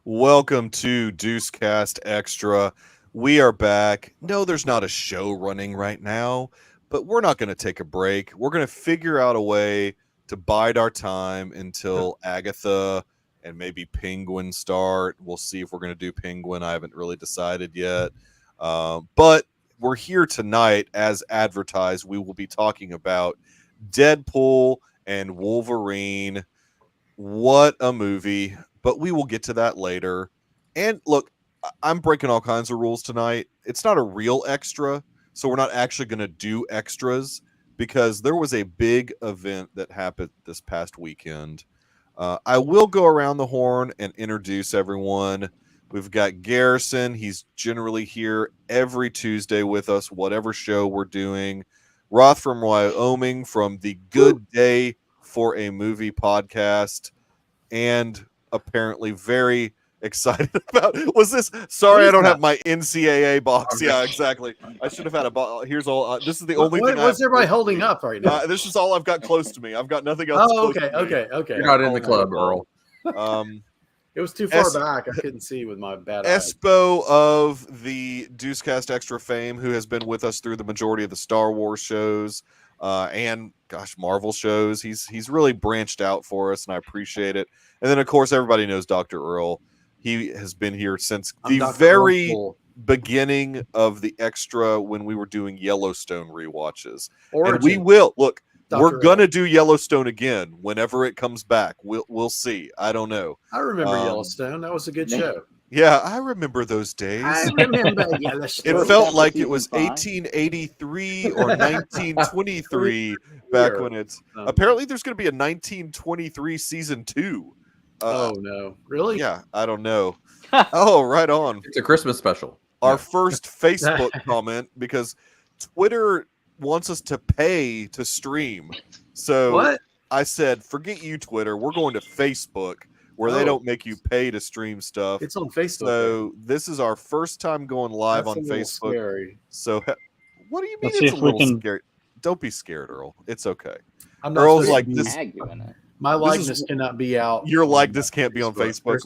Welcome to Deucecast Extra. We are back. No, there's not a show running right now, but we're not going to take a break. We're going to figure out a way to bide our time until Agatha and maybe Penguin start. We'll see if we're going to do Penguin. I haven't really decided yet. But we're here tonight as advertised. We will be talking about Deadpool and Wolverine. What a movie. But we will get to that later. And look, I'm breaking all kinds of rules tonight. It's not a real extra, so we're not actually going to do extras because there was a big event that happened this past weekend. I will go around the horn and introduce everyone. We've got Garrison. He's generally here every Tuesday with us, whatever show we're doing. Roth from Wyoming from the Good Day for a Movie podcast. And apparently very excited about was this sorry I don't have my NCAA box. Yeah, exactly. I should have had a box. Here's all this is the only thing. What's everybody holding up right now? This is all I've got close to me. I've got nothing else. Oh, okay. You're not in the club, Earl. It was too far back. I couldn't see with my bad eyes. Espo of the Deucecast Extra fame, who has been with us through the majority of the Star Wars shows and Marvel shows. He's really branched out for us, and I appreciate it. And then, of course, everybody knows Dr. Earl. He has been here since the very beginning of the Extra when we were doing Yellowstone rewatches. Origin. And we will look. We're gonna do Yellowstone again whenever it comes back. We'll see. I don't know. I remember Yellowstone. That was a good show. Yeah, I remember those days. I remember Yellowstone. It felt like it was 1883 or 1923 back when it's. Apparently, there's going to be a 1923 season 2. Oh no! Really? Yeah, I don't know. Oh, right on. It's a Christmas special. Our first Facebook comment because Twitter wants us to pay to stream. So what? I said, forget you, Twitter. We're going to Facebook where they don't make you pay to stream stuff. It's on Facebook. So this is our first time going live on Facebook. Scary. So what do you mean it's a little scary? Don't be scared, Earl. It's okay. I'm not Earl's like this. My likeness cannot be out. Your likeness can't be on Facebook.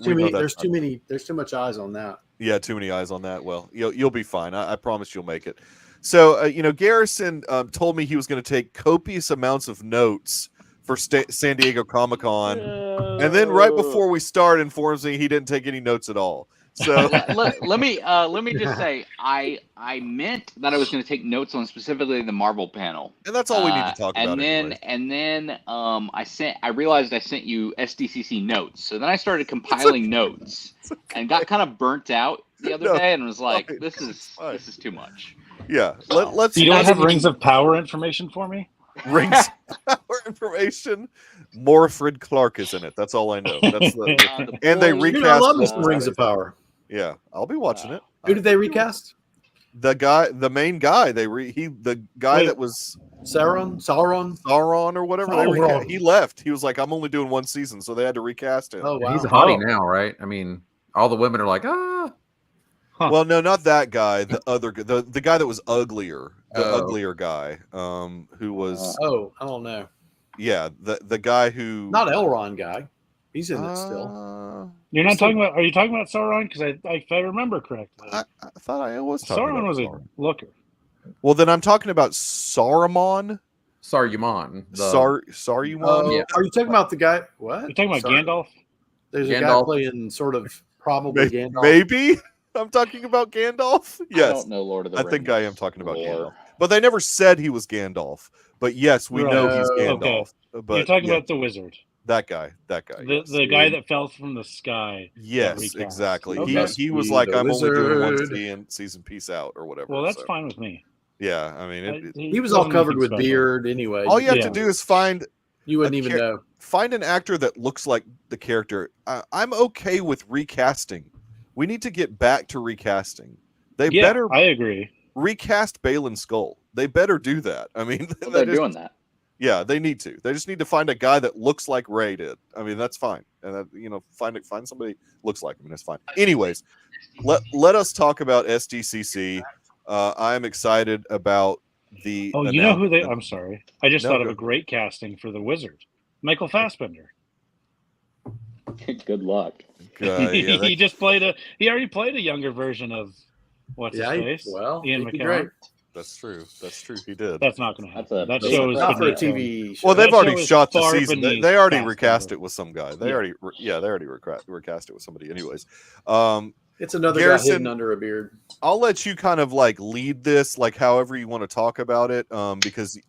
There's too much eyes on that. Yeah, too many eyes on that. Well, you'll be fine. I promise you'll make it. So, Garrison told me he was going to take copious amounts of notes for San Diego Comic-Con. And then right before we start informs me he didn't take any notes at all. So let me just say I meant that I was going to take notes on specifically the Marvel panel, and that's all we need to talk about. And then I realized I sent you SDCC notes, so then I started compiling notes and got kind of burnt out the other day, and was like, this is too much. Yeah, let's. You don't have Rings of Power information for me? Rings of Power information. Morfred Clark is in it. That's all I know. That's and they recast. I love this Rings of Power. Yeah, I'll be watching it. Who did they recast? The main guy. The guy that was Sauron or whatever. He left. He was like, I'm only doing one season, so they had to recast him. Oh wow, he's a hottie now, right? I mean, all the women are like, ah. Huh. Well, no, not that guy. The other, the guy that was uglier, uglier guy, who was. I don't know. Yeah, the guy who. Not Elrond guy. He's in it still. You're not talking about. Are you talking about Sauron? Because if I remember correctly, I thought I was talking Sauron about was Sauron. a looker. Well, then I'm talking about Saruman. Saruman. Saruman. Yeah. Are you talking about the guy? What? You're talking about Gandalf? There's a guy playing sort of probably Gandalf. Maybe I'm talking about Gandalf. Yes, I don't know Lord of the Rings. I think I am talking about Gandalf. But they never said he was Gandalf. But yes, we know he's Gandalf. Okay. But you're talking about the wizard. That guy. The guy that fell from the sky. Yes, exactly. Okay. He was like, I'm only doing one season, peace out, or whatever. Well, that's fine with me. Yeah, I mean, he was all covered with beard anyway. All you have to do is find. You wouldn't even know. Find an actor that looks like the character. I'm okay with recasting. We need to get back to recasting. They better. I agree. Recast Balin Skull. They better do that. I mean, they're doing that. Yeah, they need to. They just need to find a guy that looks like Ray did. I mean, that's fine. And that, find somebody looks like him, and that's fine. Anyways, let us talk about SDCC. I'm excited about the. Oh, you know who they? I'm sorry. I just thought of a great casting for the Wizard, Michael Fassbender. Good luck. He just played he already played a younger version of what's his face? Well, Ian he'd be McKellen. great. That's true. That's true. He did. That's not going to happen. That's a That big show is Not for a finito. TV show. Well, they've That already show is shot the far season. beneath They already casting, recast but- it with some guy. They Yeah. already recast it with somebody. Anyways, It's another Garrison- guy hidden under a beard. I'll let you kind of like lead this, like however you want to talk about it, because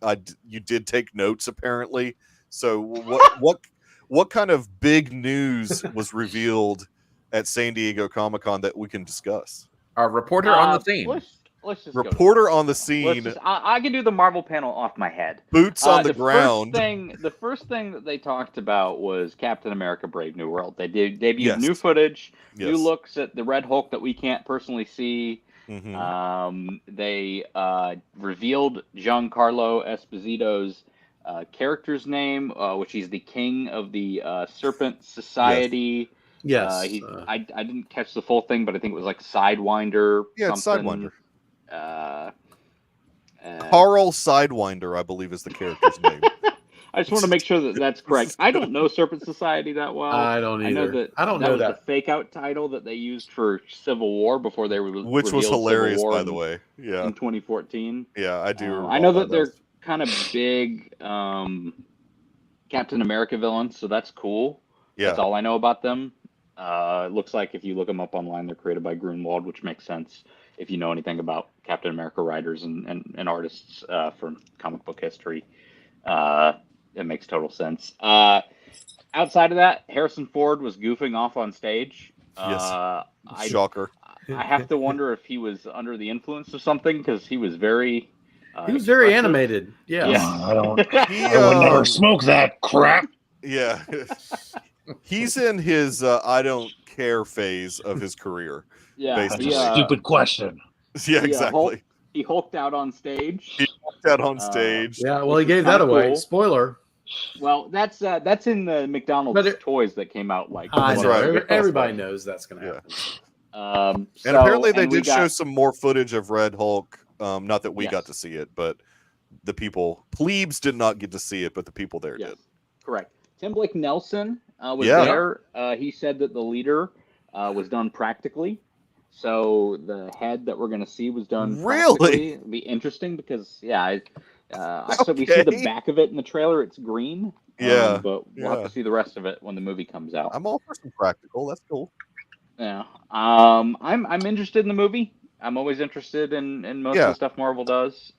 you did take notes apparently. So what kind of big news was revealed at San Diego Comic-Con that we can discuss? Our reporter on the scene. Let's just go to Reporter on the Let's scene, just- I can do the Marvel panel off my head. boots on the ground. The first thing that they talked about was Captain America: Brave New World. They debuted Yes. new footage, Yes. new looks at the Red Hulk that we can't personally see. Mhm. They revealed Giancarlo Esposito's character's name, which he's the king of the Serpent Society. Yes. I didn't catch the full thing, but I think it was like Sidewinder. Yeah, it's something. Sidewinder. Carl Sidewinder, I believe, is the character's name. I just want to make sure that that's correct. I don't know Serpent Society that well. I don't either. I know that I don't know was that. the fake out title that they used for Civil War before they were Which was revealed hilarious, Civil War by the way. Yeah, in 2014. yeah, I do. I know that they're kind of big Captain America villains, so that's cool. Yeah, That's all I know about them. It looks like if you look them up online, they're created by Grunwald, which makes sense if you know anything about Captain America writers and artists from comic book history. It makes total sense. Outside of that, Harrison Ford was goofing off on stage. shocker. I have to wonder if he was under the influence of something because he was very. He was very expressive. animated. Yeah. I don't. He, I would never smoke that crap. Yeah, he's in his I don't care phase of his career. Yeah, That's basically. a stupid question. Yeah, exactly. He hulked out on stage. He walked out on stage. Yeah. Well, he gave that kinda away. cool. Spoiler. Well, that's in the McDonald's toys that came out like. I That's know. right. Everybody knows that's going to Yeah. happen. And apparently they did show some more footage of Red Hulk. Not that we Yes. got to see it, but the plebes did not get to see it, but the people there Yes, did. correct. Tim Blake Nelson was Yeah. there. He said that the leader was done practically. So the head that we're going to see was done Really? practically. It'll be interesting because, so we see the Okay. back of it in the trailer. It's green. Yeah, But we'll have yeah. to see the rest of it when the movie comes out. I'm all for some practical. That's cool. Yeah. I'm interested in the movie. I'm always interested in most of the stuff Marvel does.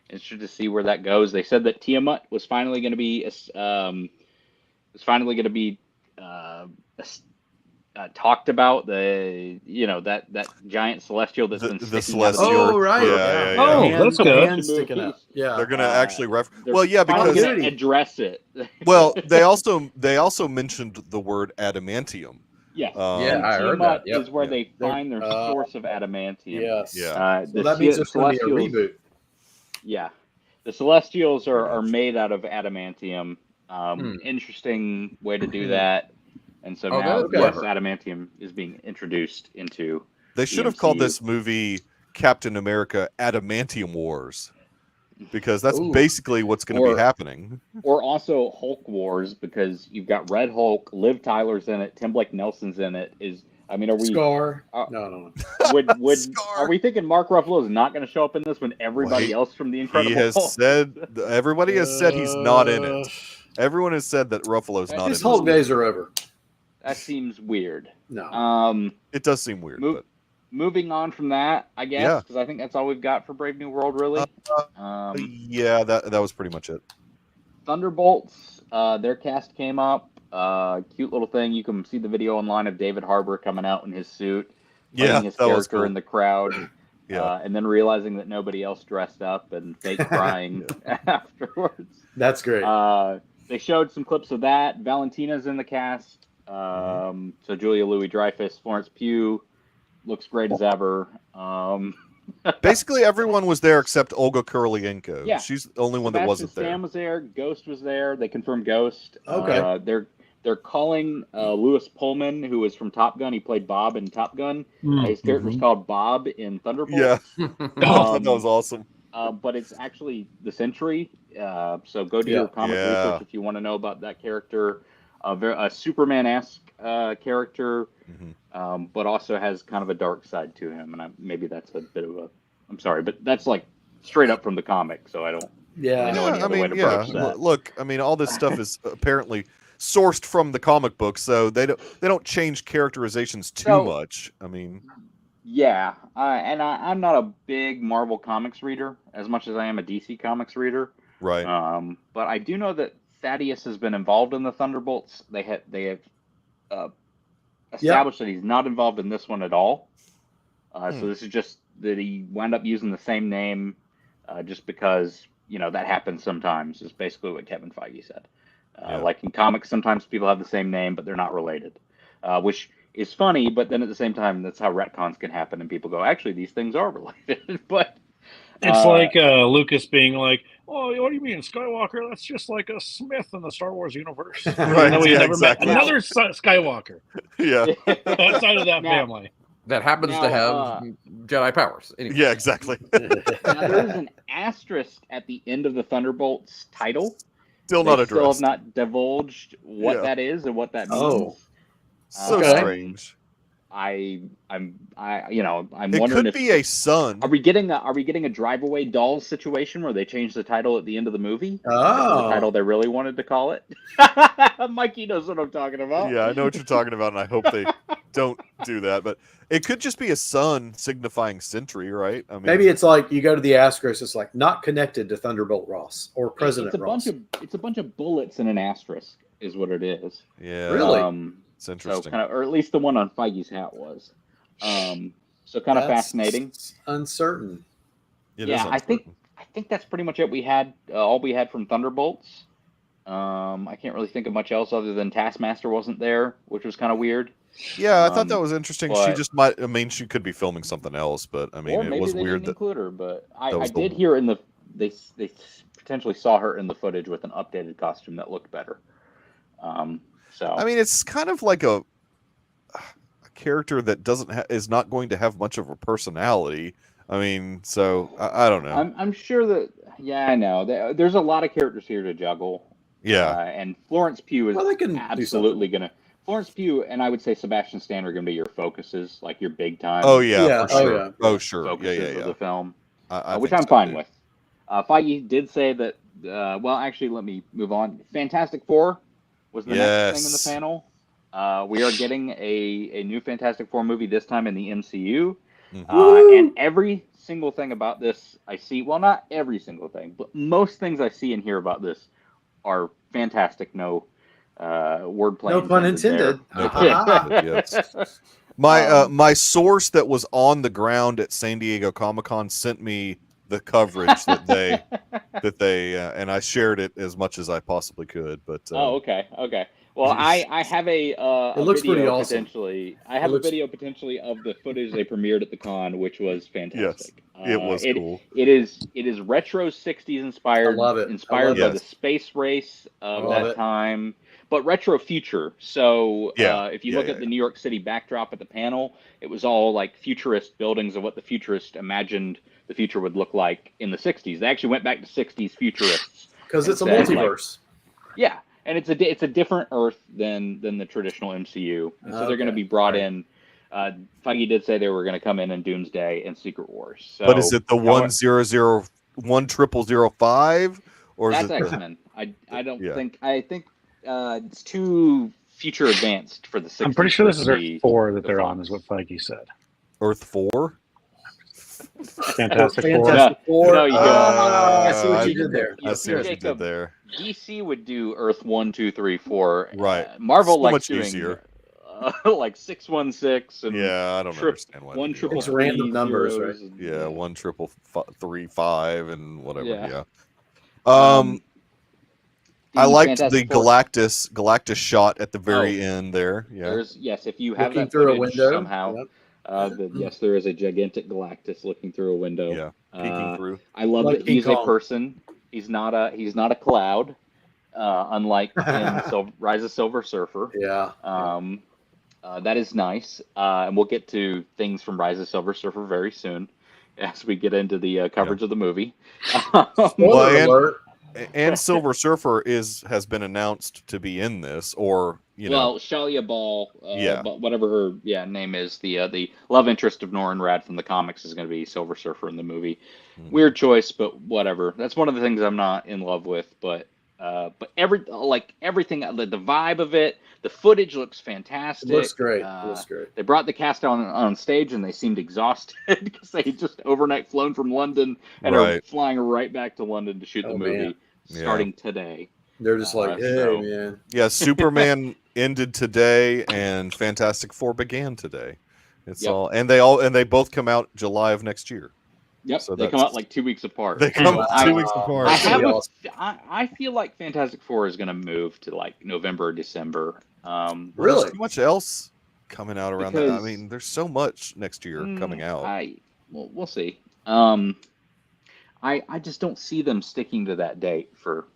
Interested to see where that goes. They said that Tiamat was finally going to be talked about. That giant celestial that's been The sticking out of celestial. Oh, right. Yeah. Oh, Hand- that's good. hand sticking out. Yeah. They're gonna actually They're well, yeah, finally because gonna address it. well, they also mentioned the word adamantium. Yes. Yeah, I heard Tiamat that. Yep. is where Yeah. they find their source of adamantium. Yes. Yeah. So that means there's going to be a reboot. Yeah, the Celestials are made out of adamantium. Interesting way to do that. And so now, that's yes, clever. adamantium is being introduced into. They should have called this movie Captain America Adamantium Wars, because that's Ooh. basically what's going to Or- be happening. Or also Hulk Wars, because you've got Red Hulk, Liv Tyler's in it, Tim Blake Nelson's in it. Are we? Scar. Uh, No. Would Scar. are we thinking Mark Ruffalo is not going to show up in this when everybody else from the Incredible He has Hulk? said everybody has said he's not in it. Everyone has said that Ruffalo's not in His it. Hulk days are over. That seems weird. No. It does seem weird, but Moving on from that, I guess, Yeah. because I think that's all we've got for Brave New World, really. yeah, that was pretty much it. Thunderbolts, their cast came up. Cute little thing. You can see the video online of David Harbour coming out in his suit, playing Yeah, his that was character cool. in the crowd, Yeah. and then realizing that nobody else dressed up and fake crying afterwards. That's great. They showed some clips of that. Valentina's in the cast. So Julia Louis-Dreyfus, Florence Pugh, looks great as ever. Basically, everyone was there except Olga Kurylenko. Yeah. She's the only one that Sebastian wasn't there. Stan was there. Ghost was there. They confirmed Ghost. Okay. They're calling Lewis Pullman, who is from Top Gun. He played Bob in Top Gun. His character's called Bob in Thunderbolts. Yeah, that was awesome. But it's actually the Sentry. So go do your comic research if you want to know about that character. a Superman-esque character, Mhm. but also has kind of a dark side to him. And maybe that's a bit of a. I'm sorry, but that's like straight up from the comic, so I don't really know any I other way mean, to yeah. approach that. Look, I mean, all this stuff is apparently sourced from the comic book, so they don't change characterizations too So, much. I mean, yeah, and I'm not a big Marvel Comics reader as much as I am a DC Comics reader. right. But I do know that Thaddeus has been involved in the Thunderbolts. They have established that he's not involved in this one at all. So this is just that he wound up using the same name just because, that happens sometimes, is basically what Kevin Feige said. Like in comics, sometimes people have the same name, but they're not related, which is funny, but then at the same time, that's how retcons can happen, and people go, actually, these things are related. But it's like Lucas being like, "Oh, what do you mean, Skywalker? That's just like a Smith in the Star Wars universe." Right, No, we yeah, never exactly. met another Skywalker Yeah. outside of that family. That happens to have Jedi powers. Anyway. Yeah, exactly. Now there is an asterisk at the end of the Thunderbolts title. Still not They addressed. still have not divulged what that is and what that means. Oh. So strange. I'm It wondering could be a son. Are we getting a Drive-Away Dolls situation where they change the title at the end of the movie? Oh. The title they really wanted to call it. Mikey knows what I'm talking about. Yeah, I know what you're talking about, and I hope they don't do that. But it could just be a sun signifying Sentry, right? I mean, Maybe it's like you go to the asterisk. It's like not connected to Thunderbolt Ross or President Ross. It's a bunch of bullets and an asterisk, is what it is. Yeah, Really? It's interesting. So or at least the one on Feige's hat was. So kind of fascinating. Uncertain. It is I uncertain. think that's pretty much it. We had all we had from Thunderbolts. I can't really think of much else other than Taskmaster wasn't there, which was kind of weird. Yeah, I thought that was interesting. She but- just might. I mean, she could be filming something else, but I mean, Or it maybe was they weird didn't that. include her, but I was the- did hear in the they potentially saw her in the footage with an updated costume that looked better. So I mean, it's kind of like a character that is not going to have much of a personality. I mean, so I don't know. I'm sure that I know there's a lot of characters here to juggle. Yeah, and Florence Pugh is Well, they can do absolutely gonna. Florence Pugh and I would say Sebastian Stan are gonna be your focuses, like your big time. Oh yeah, Yeah, for oh, sure. yeah. Oh sure. Focuses of the film, I which think I'm so, fine too. with. Feige did say that. Well, actually, let me move on. Fantastic Four was the next thing in the panel. We are getting a new Fantastic Four movie, this time in the MCU. And every single thing about this I see, well, not every single thing, but most things I see and hear about this are fantastic. No wordplay. No pun intended. No pun intended, yes. My source that was on the ground at San Diego Comic-Con sent me the coverage that they and I shared it as much as I possibly could. But okay. Well, I have a It looks video pretty awesome. potentially. I have a video potentially of the footage they premiered at the con, which was fantastic. Yes, it was cool. It is retro '60s inspired. I love it. Inspired by it. the space race of Love that it. time, but retro future. So if you look Yeah, at the New York City backdrop at the panel, it was all like futurist buildings of what the futurist imagined the future would look like in the '60s. They actually went back to '60s futurists Because it's a and said, like, multiverse. yeah, and it's a different Earth than the traditional MCU, and so they're going to be brought in. Feige did say they were going to come in Doomsday and Secret Wars. So, but is it the 10015 or is that's it? X-Men. I don't think. I think it's too future advanced for the 60s. I'm pretty sure this is Earth 4 that the they're fun. on, is what Feige said. Earth 4? Fantastic Four. Fantastic Four. No, you go. I see what you did there. I see what you did Jacob, there. DC would do Earth 1, 2, 3, 4. Right. Marvel So likes much doing easier. like 616 and Yeah, I don't understand why. one they do triple It's that. random numbers, zeros right? and- Yeah, 13335 and whatever. Yeah. Yeah. I liked the Fantastic Four. Galactus shot at the very end there. Yeah. If you have Looking that through a footage window. somehow. Yep. Yes, there is a gigantic Galactus looking through a window. Yeah. Peeking through. I love Like that he's King a Kong. person. He's not a cloud, unlike in Rise of Silver Surfer. Yeah. That is nice, and we'll get to things from Rise of Silver Surfer very soon as we get into the coverage of the movie. Spoiler Well, alert. and Silver Surfer has been announced to be in this, or well, Shalia Ball, Yeah. whatever her name is, the love interest of Norrin Rad from the comics is going to be Silver Surfer in the movie. Mhm. Weird choice, but whatever. That's one of the things I'm not in love with. But everything, the vibe of it, the footage looks fantastic. It looks great. It looks great. They brought the cast on stage and they seemed exhausted because they had just overnight flown from London and are Right. flying right back to London to shoot the Oh, movie man. starting today. They're just like, hey, so- man. Yeah, Superman ended today, and Fantastic Four began today. It's Yep. and they both come out July of next year. Yep, So they come that's- out like 2 weeks apart. They come out I- 2 weeks apart. I That's have gonna be a, awesome. I feel like Fantastic Four is going to move to like November or December. Well, Really? There's too much else coming out around that. I Because- mean, there's so much next year coming out. Well, we'll see. I just don't see them sticking to that date for.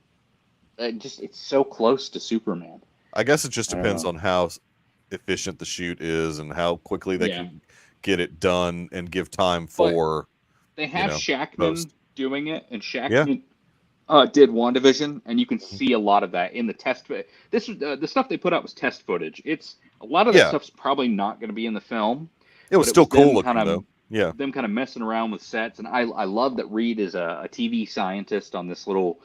It's so close to Superman. I guess it just I don't depends know. on how efficient the shoot is and how quickly they can get it done and give time for. They have know, Shackman post. doing it, and Shackman did WandaVision, and you can see a lot of that in the test. This the stuff they put out was test footage. It's a lot of that Yeah. stuff's probably not going to be in the film. It was but still it was them cool looking kinda- though. Yeah. Them kind of messing around with sets, and I love that Reed is a TV scientist on this little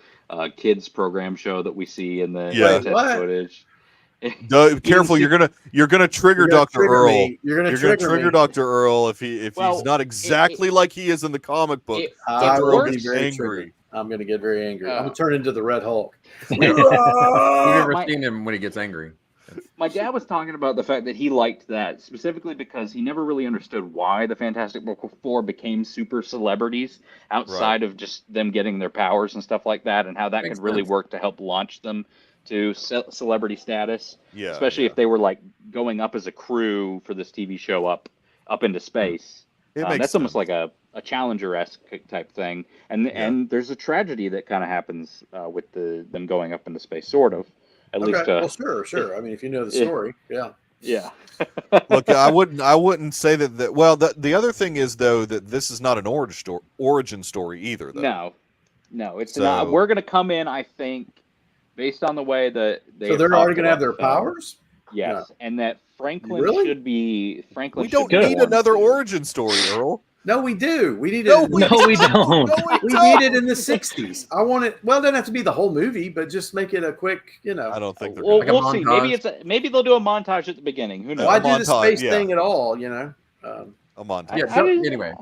kids program show that we see in the Yeah. test What? footage. Careful, you're gonna trigger You're gonna Dr. trigger Earl. me. You're gonna trigger me. Dr. Earl if he's Well, not exactly like he is in the comic book. I Dr. will Earl be gets very angry. triggered. I'm gonna get very angry. I'm Uh, gonna turn into the Red Hulk. You've never my- seen him when he gets angry. My dad was talking about the fact that he liked that specifically because he never really understood why the Fantastic Four became super celebrities outside of just them getting their powers and stuff like that, and how that Makes could really sense. work to help launch them to celebrity status. Yeah. Especially yeah. if they were like going up as a crew for this TV show up into space. It makes That's almost sense. like a Challenger-esque type thing, and there's a tragedy that kind of happens with them going up into space, sort of. At Okay. least, Well, sure. I mean, if you know the story, yeah. yeah. Look, I wouldn't say that. Well, the other thing is though that this is not an origin story either. Though. No, it's So- not. We're gonna come in, I think, based on the way that they. So they're already gonna have their powers. Yes, and that Franklin Really? should be Franklin. We don't should be need born another soon. origin story, Earl. No, we do. We need No, it. we No, we don't. No, We need it in the '60s. I want it. Well, it doesn't have to be the whole movie, but just make it a quick. I don't think they're. Well, gonna. Like a we'll see. montage? Maybe they'll do a montage at the beginning. Who knows? Why a do the montage, space yeah. thing at all? A montage. Yeah, How do you- anyway.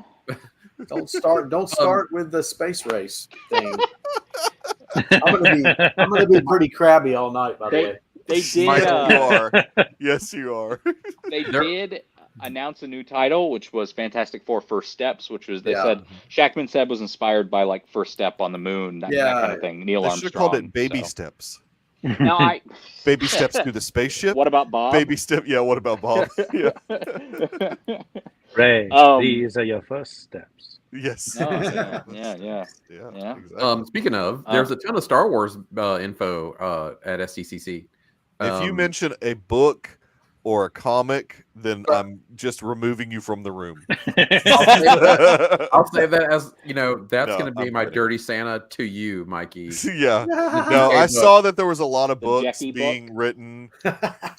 Don't start with the space race thing. I'm gonna be pretty crabby all night. By the way, They did. Michael, you are. Yes, you are. They They're- did announce a new title, which was Fantastic Four: First Steps, which was they Yeah. said Shackman said was inspired by like First Step on the Moon, that kind of thing. Neil They should Armstrong. have called it Baby so. Steps. Now, Baby Steps to the spaceship. What about Bob? Baby step. Yeah. What about Bob? Yeah. Ray, Um, these are your first steps. Yes. No, yeah. Yeah. Yeah. Exactly. Speaking of, there's a ton of Star Wars info at SDCC. If you mention a book or a comic, then I'm just removing you from the room. I'll say that as that's No, going to be I'm my kidding. dirty Santa to you, Mikey. Yeah. No, Okay, I look. saw that there was a lot of The books Jackie being book? written.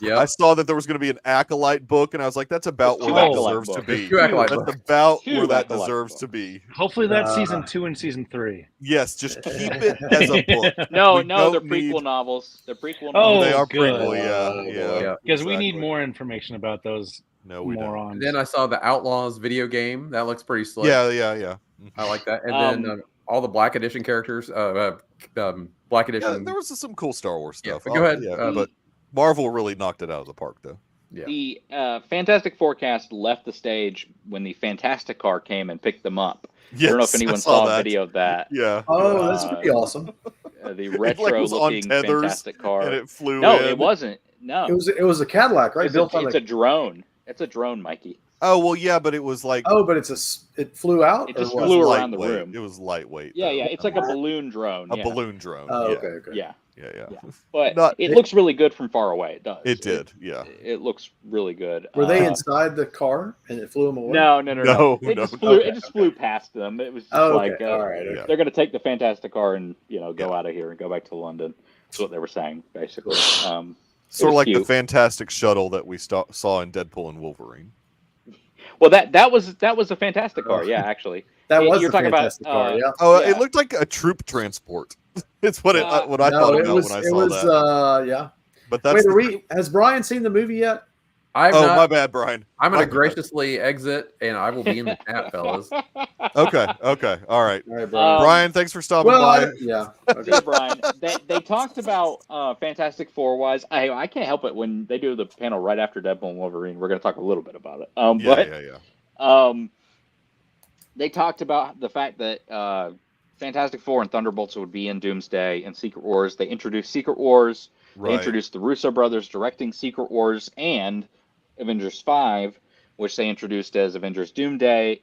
Yeah, I saw that there was going to be an acolyte book, and I was like, that's about where Two that acolyte deserves to books. be. Two acolyte That's books. about Two where that acolyte deserves books. to be. Hopefully that's season 2 and season 3. Yes, just keep it as a book. No, We no, they're don't prequel need- novels. They're prequel Oh, novels. They are good. prequel, yeah. Yeah. Because we need exactly. more information about those No, we don't. morons. And then I saw the Outlaws video game. That looks pretty slick. Yeah. I like that. And then all the Black Edition characters. Black Edition. Yeah, there was some cool Star Wars Yeah, stuff. but go ahead. Yeah, but Marvel really knocked it out of the park, though. Yeah. The Fantastic Forecast left the stage when the Fantastic Car came and picked them up. I don't know if Yes, anyone I saw saw a that. video of that. Yeah, Oh, that's pretty awesome. The was on retro-looking tethers, Fantastic Car. and it flew No, in. it wasn't. No, It was a Cadillac, right? It's, Built on it's a drone. It's a drone, Mikey. Oh well, yeah, but it was like Oh, but it flew out. It just or what? flew around the lightweight. room. It was lightweight. Yeah, though. yeah. It's like a balloon drone. A Yeah. balloon drone. Oh, yeah. okay, okay. Yeah. Yeah. Yeah. But Not- it looks really good from far away. It does. It did. Yeah. It looks really good. Were they inside the car and it flew them away? No. No, It no, just flew. okay, It just flew past them. It was just Oh, like okay. All right. Okay. Yeah. they're going to take the Fantastic Car and go Yeah. out of here and go back to London. That's what they were saying basically. Sort was of like the cute. Fantastic Shuttle that we saw in Deadpool and Wolverine. Well, that was a Fantastic Car. Yeah, actually. That was You're the talking about, Fantastic Car. Yeah. Oh, Yeah. it looked like a troop transport. It's what Uh, what I No, thought it about was. when I It saw was. that. Yeah. But that's Wait, has Brian seen the movie yet? I'm oh, not. my bad, Brian. I'm My going to bad. graciously exit, and I will be in the chat, fellas. Okay, all right. All right, Brian. Brian, thanks for stopping well, by. yeah. See, Okay. Brian, they talked about Fantastic Four wise. I can't help it when they do the panel right after Deadpool and Wolverine. We're going to talk a little bit about it. Yeah. They talked about the fact that Fantastic Four and Thunderbolts would be in Doomsday and Secret Wars. They introduced Secret Wars. They Right. introduced the Russo brothers directing Secret Wars and Avengers 5, which they introduced as Avengers Doomsday,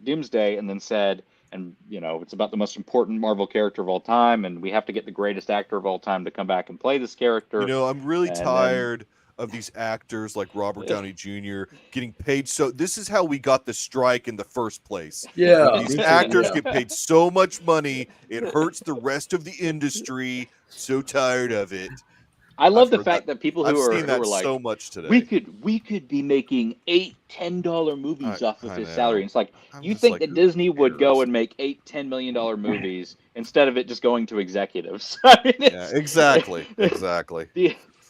and then said, and it's about the most important Marvel character of all time, and we have to get the greatest actor of all time to come back and play this character. I'm really And then- tired of these actors like Robert Downey Jr. getting paid. So this is how we got the strike in the first place. Yeah. These me too, actors yeah. get paid so much money, it hurts the rest of the industry. So tired of it. I love I've the heard fact that. that people I've who seen that are like, so much today. we could be making $8-10 movies off of I his know. salary. And it's like, I'm you just think like, that who Disney would go cares? and make $8-10 million movies instead of it just going to executives? I mean, Yeah, exactly.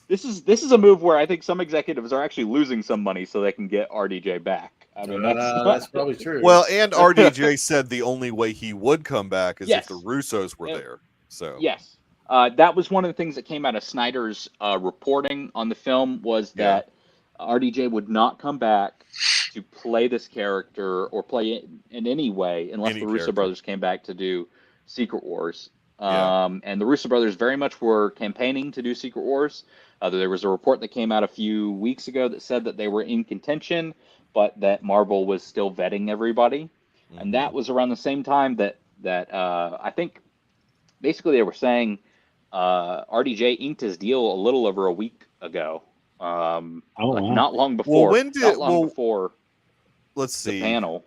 This is a move where I think some executives are actually losing some money so they can get RDJ back. I mean, That's probably true. Well, and RDJ said the only way he would come back is Yes. if the Russos were Yeah. there. So Yes. That was one of the things that came out of Snyder's reporting on the film was that RDJ would not come back to play this character or play it in any way unless Any the Russo character. brothers came back to do Secret Wars. Yeah. And the Russo brothers very much were campaigning to do Secret Wars. There was a report that came out a few weeks ago that said that they were in contention, but that Marvel was still vetting everybody. And that was around the same time that I think basically they were saying RDJ inked his deal a little over a week ago. wow. Not long before. when did- not long well, before let's the see. panel.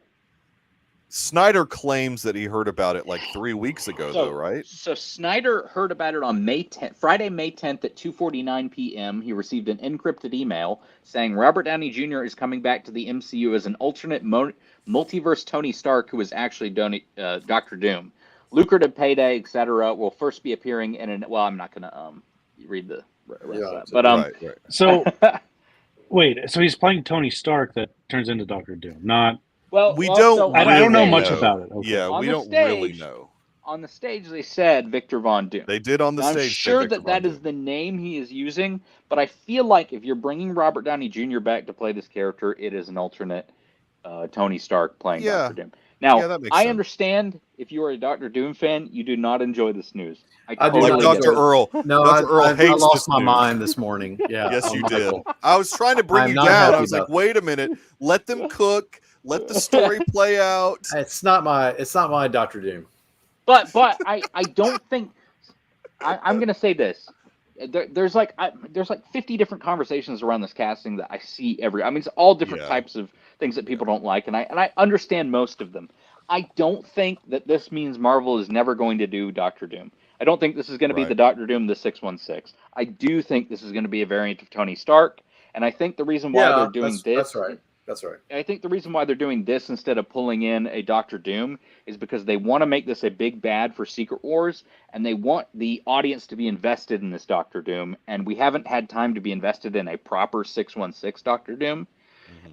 Snyder claims that he heard about it like 3 weeks ago, though, right? So Snyder heard about it on Friday, May 10th at 2:49 p.m. He received an encrypted email saying Robert Downey Jr. is coming back to the MCU as an alternate multiverse Tony Stark, who is actually Dr. Doom. Lucrative payday, etc. will first be appearing in an. Well, I'm not going to read the rest of that, but Right. So, wait. So he's playing Tony Stark that turns into Doctor Doom. Not. We don't. so I don't know really much about it. Okay. Yeah, On we the don't really stage- know. On the stage, they said Victor Von Doom. They did on the Now, stage. I'm say sure Victor that Von is Doom. the name he is using, but I feel like if you're bringing Robert Downey Jr. back to play this character, it is an alternate Tony Stark playing Yeah. Dr. Doom. Now, Yeah, that makes I sense. understand if you are a Doctor Doom fan, you do not enjoy this news. I do totally Like not get Dr. it. Earl. No, Dr. Earl I hates lost this my news. mind this morning. Yeah. Yes, you did. Michael. I was trying to bring I'm you not down. I happy was like, about wait a minute. Let them cook. Let the story play out. It's not my Doctor Doom. But I don't think I'm going to say this. There's like 50 different conversations around this casting that I see I mean, it's all different Yeah. types of things that people don't like, and I understand most of them. I don't think that this means Marvel is never going to do Doctor Doom. I don't think this is going to be Right. the Doctor Doom, the 616. I do think this is going to be a variant of Tony Stark, and I think the reason why they're doing this. That's right. I think the reason why they're doing this instead of pulling in a Doctor Doom is because they want to make this a big bad for Secret Wars, and they want the audience to be invested in this Doctor Doom, and we haven't had time to be invested in a proper 616 Doctor Doom,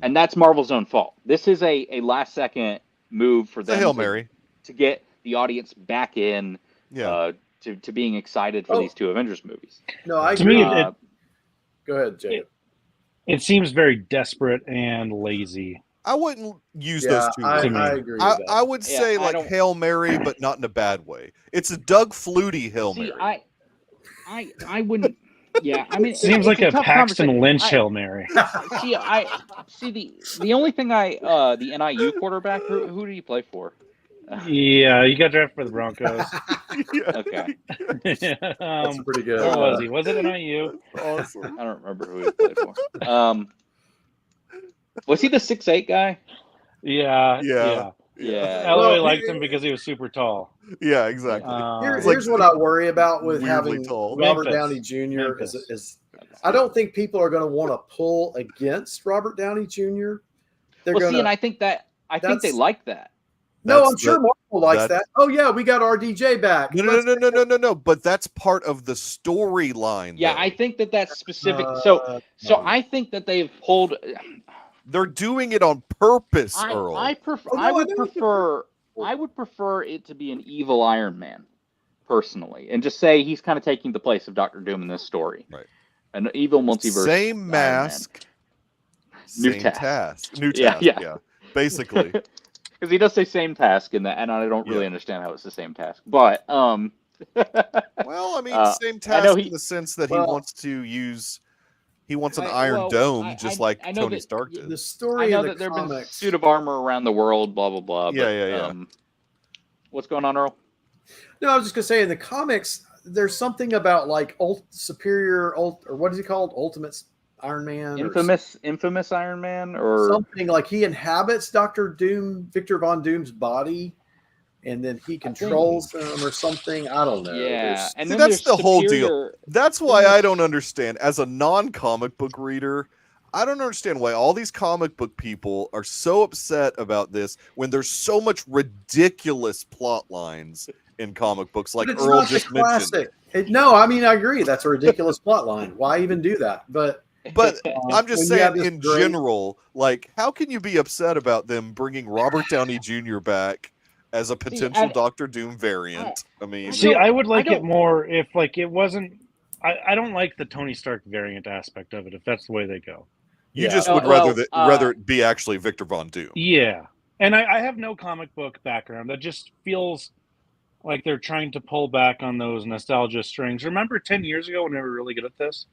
and that's Marvel's own fault. This is a last-second move for It's a them Hail Mary. to get the audience back in Yeah. to being excited for these two Avengers movies. No, I To agree. me, Go ahead, Jacob. it seems very desperate and lazy. I wouldn't use Yeah, those two I, words. I agree with I that. would Yeah, say I like don't- Hail Mary, but not in a bad way. It's a Doug Flutie Hail See, Mary. I wouldn't. Yeah, I mean, Seems it's like a tough Paxton conversation. Lynch Hail Mary. The only thing the NIU quarterback. Who did he play for? Yeah, you got drafted for the Broncos. Yeah. Okay, That's pretty good. Where was he? Was it NIU? That's awesome. I don't remember who he played for. Was he the 6'8" guy? Yeah. Yeah. Yeah. Elway Well, liked him because he was super tall. Yeah, exactly. Here's It's like what I worry about with weirdly having tall. Robert Memphis. Downey Jr. Memphis. is I don't think people are going to want to pull against Robert Downey Jr. They're Well, going see, and to. I think they that's- like that. No, That's I'm sure the- Marvel likes that's- that. Oh yeah, we got RDJ back. No. But that's part of the storyline. Yeah, though. I think that's specific. So no. I think that they've pulled. They're doing it on purpose, Earl. I would prefer it to be an evil Iron Man, personally, and just say he's kind of taking the place of Doctor Doom in this story. Right. An evil multiverse. Same Iron Man. mask. New Same task. New Yeah, task. yeah. Yeah. Basically. Because he does say same task in that, and I don't really understand how it's the same task. But Well, I mean, same task know in the sense that he wants to use. He wants an Iron Dome, just like I know Tony that Stark did. The I story know in the that there have been comics. suit of armor around the world, blah blah blah. Yeah. What's going on, Earl? No, I was just gonna say in the comics, there's something about like superior, or what is he called? Ultimate Iron Man, Infamous Iron Man, or something like he inhabits Doctor Doom, Victor Von Doom's body, and then he controls him or something. I don't know. yeah. And See, then that's there's the whole deal. superior- That's why I don't understand. As a non-comic book reader, I don't understand why all these comic book people are so upset about this when there's so much ridiculous plot lines in comic books, like But it's Earl not the just mentioned. classic. No, I mean I agree. That's a ridiculous plot line. Why even do that? But But I'm just when you have saying, this in great- general, like, how can you be upset about them bringing Robert Downey Jr. back as a potential Doctor Doom variant? I mean, See, I would like I it don't- more if like it wasn't. I don't like the Tony Stark variant aspect of it. If that's the way they go. you Yeah. just Oh, would well, rather it be actually Victor Von Doom. Yeah, and I have no comic book background. That just feels like they're trying to pull back on those nostalgia strings. Remember 10 years ago when they were really good at this?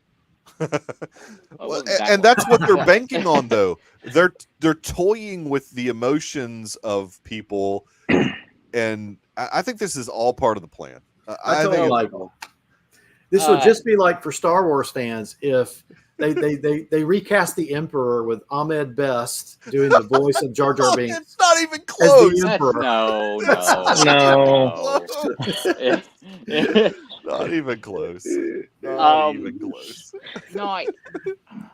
Well, and that's what they're banking on, though. They're toying with the emotions of people, and I think this is all part of the plan. I think told it- Michael, this would just be like for Star Wars fans if they recast the Emperor with Ahmed Best doing the voice of Jar Jar Binks. It's not even As close. the Emperor. No. Not even close. Not even close. No,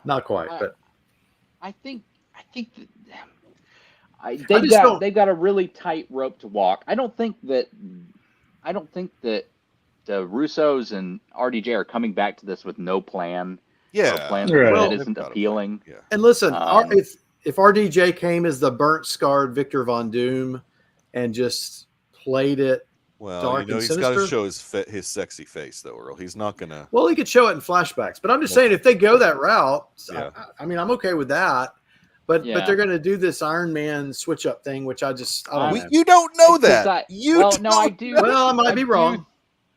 Not quite, but I think that don't- they've got a really tight rope to walk. I don't think that the Russos and RDJ are coming back to this with no plan. Yeah. Or a plan Right. that They've isn't got a plan. appealing. Yeah. and listen, Um, if RDJ came as the burnt, scarred Victor Von Doom and just played it, Well, Dark and he's got to sinister? show his sexy face, though, Earl. He's not gonna. well, he could show it in flashbacks. But I'm just saying, if they go that route, Yeah. I mean, I'm okay with that. But Yeah. they're going to do this Iron Man switch up thing, which I don't know. You don't know Because that. I do. Well, I might be wrong.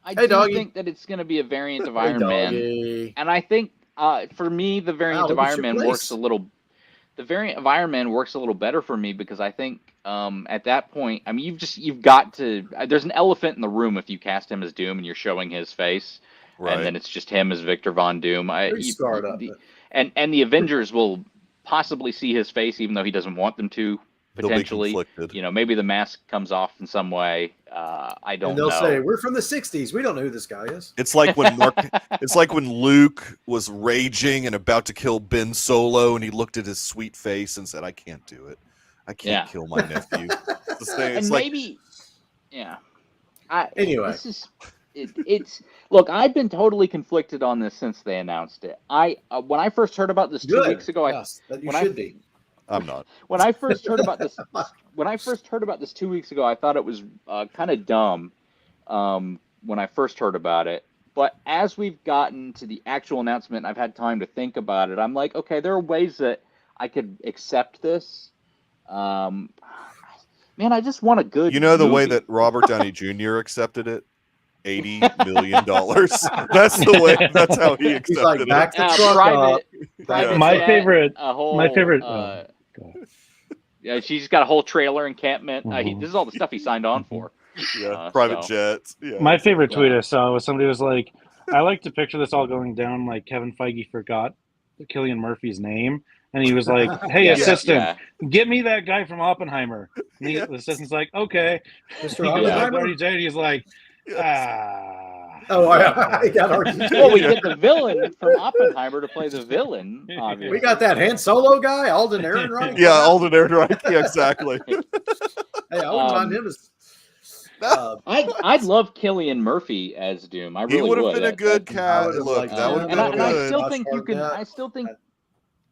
I Hey, do doggy. think that it's going to be a variant of Hey, Iron Man. doggy. And I think for me, the variant Wow, of look at Iron your Man place. works a little. The variant of Iron Man works a little better for me because I think at that point, I mean, you've got to. There's an elephant in the room if you cast him as Doom and you're showing his face, Right. and then it's just him as Victor Von Doom. Pretty scarred up, but- And the Avengers will possibly see his face even though he doesn't want them to. They'll be Potentially, conflicted. you know, maybe the mask comes off in some way. I don't And they'll know. say, "We're from the '60s. We don't know who this guy is." It's like when it's like when Luke was raging and about to kill Ben Solo, and he looked at his sweet face and said, "I can't do it. I can't Yeah. kill my nephew." It's the same. And It's like maybe, yeah. Anyway. It's look. I've been totally conflicted on this since they announced it. When I first heard about this 2 weeks ago, yes, that you when I- should be. I'm not. when I first heard about this, 2 weeks ago, I thought it was kind of dumb. When I first heard about it, but as we've gotten to the actual announcement, and I've had time to think about it. I'm like, okay, there are ways that I could accept this. Man, I just want a good. You know the way movie. that Robert Downey Jr. accepted it? $80 million. That's the way. That's how he accepted He's like, it. back the truck up. Private My jet, favorite- a whole, my favorite. yeah, she's got a whole trailer encampment. Mhm. This is all the stuff he signed on for. Yeah, private So- jets. Yeah, My favorite tweet Yeah. I saw was somebody was like, "I like to picture this all going down like Kevin Feige forgot Cillian Murphy's name, and he was like, "Hey, Yeah, assistant, yeah. get me that guy from Oppenheimer." And the assistant's like, "Okay." Mr. He goes like, Oppenheimer? RDJ, he's like, Yes. Oh, I got RDJ. Well, we get the villain from Oppenheimer to play the villain. Obviously. We got that Han Solo guy, Alden Ehrenreich. Yeah, Alden Ehrenreich. Yeah, exactly. Hey, I wouldn't mind him as. I'd love Cillian Murphy as Doom. I He really would have would. been a good I cat. would have Look, liked that would have him. been and I good. still Josh think you can. Hartnett.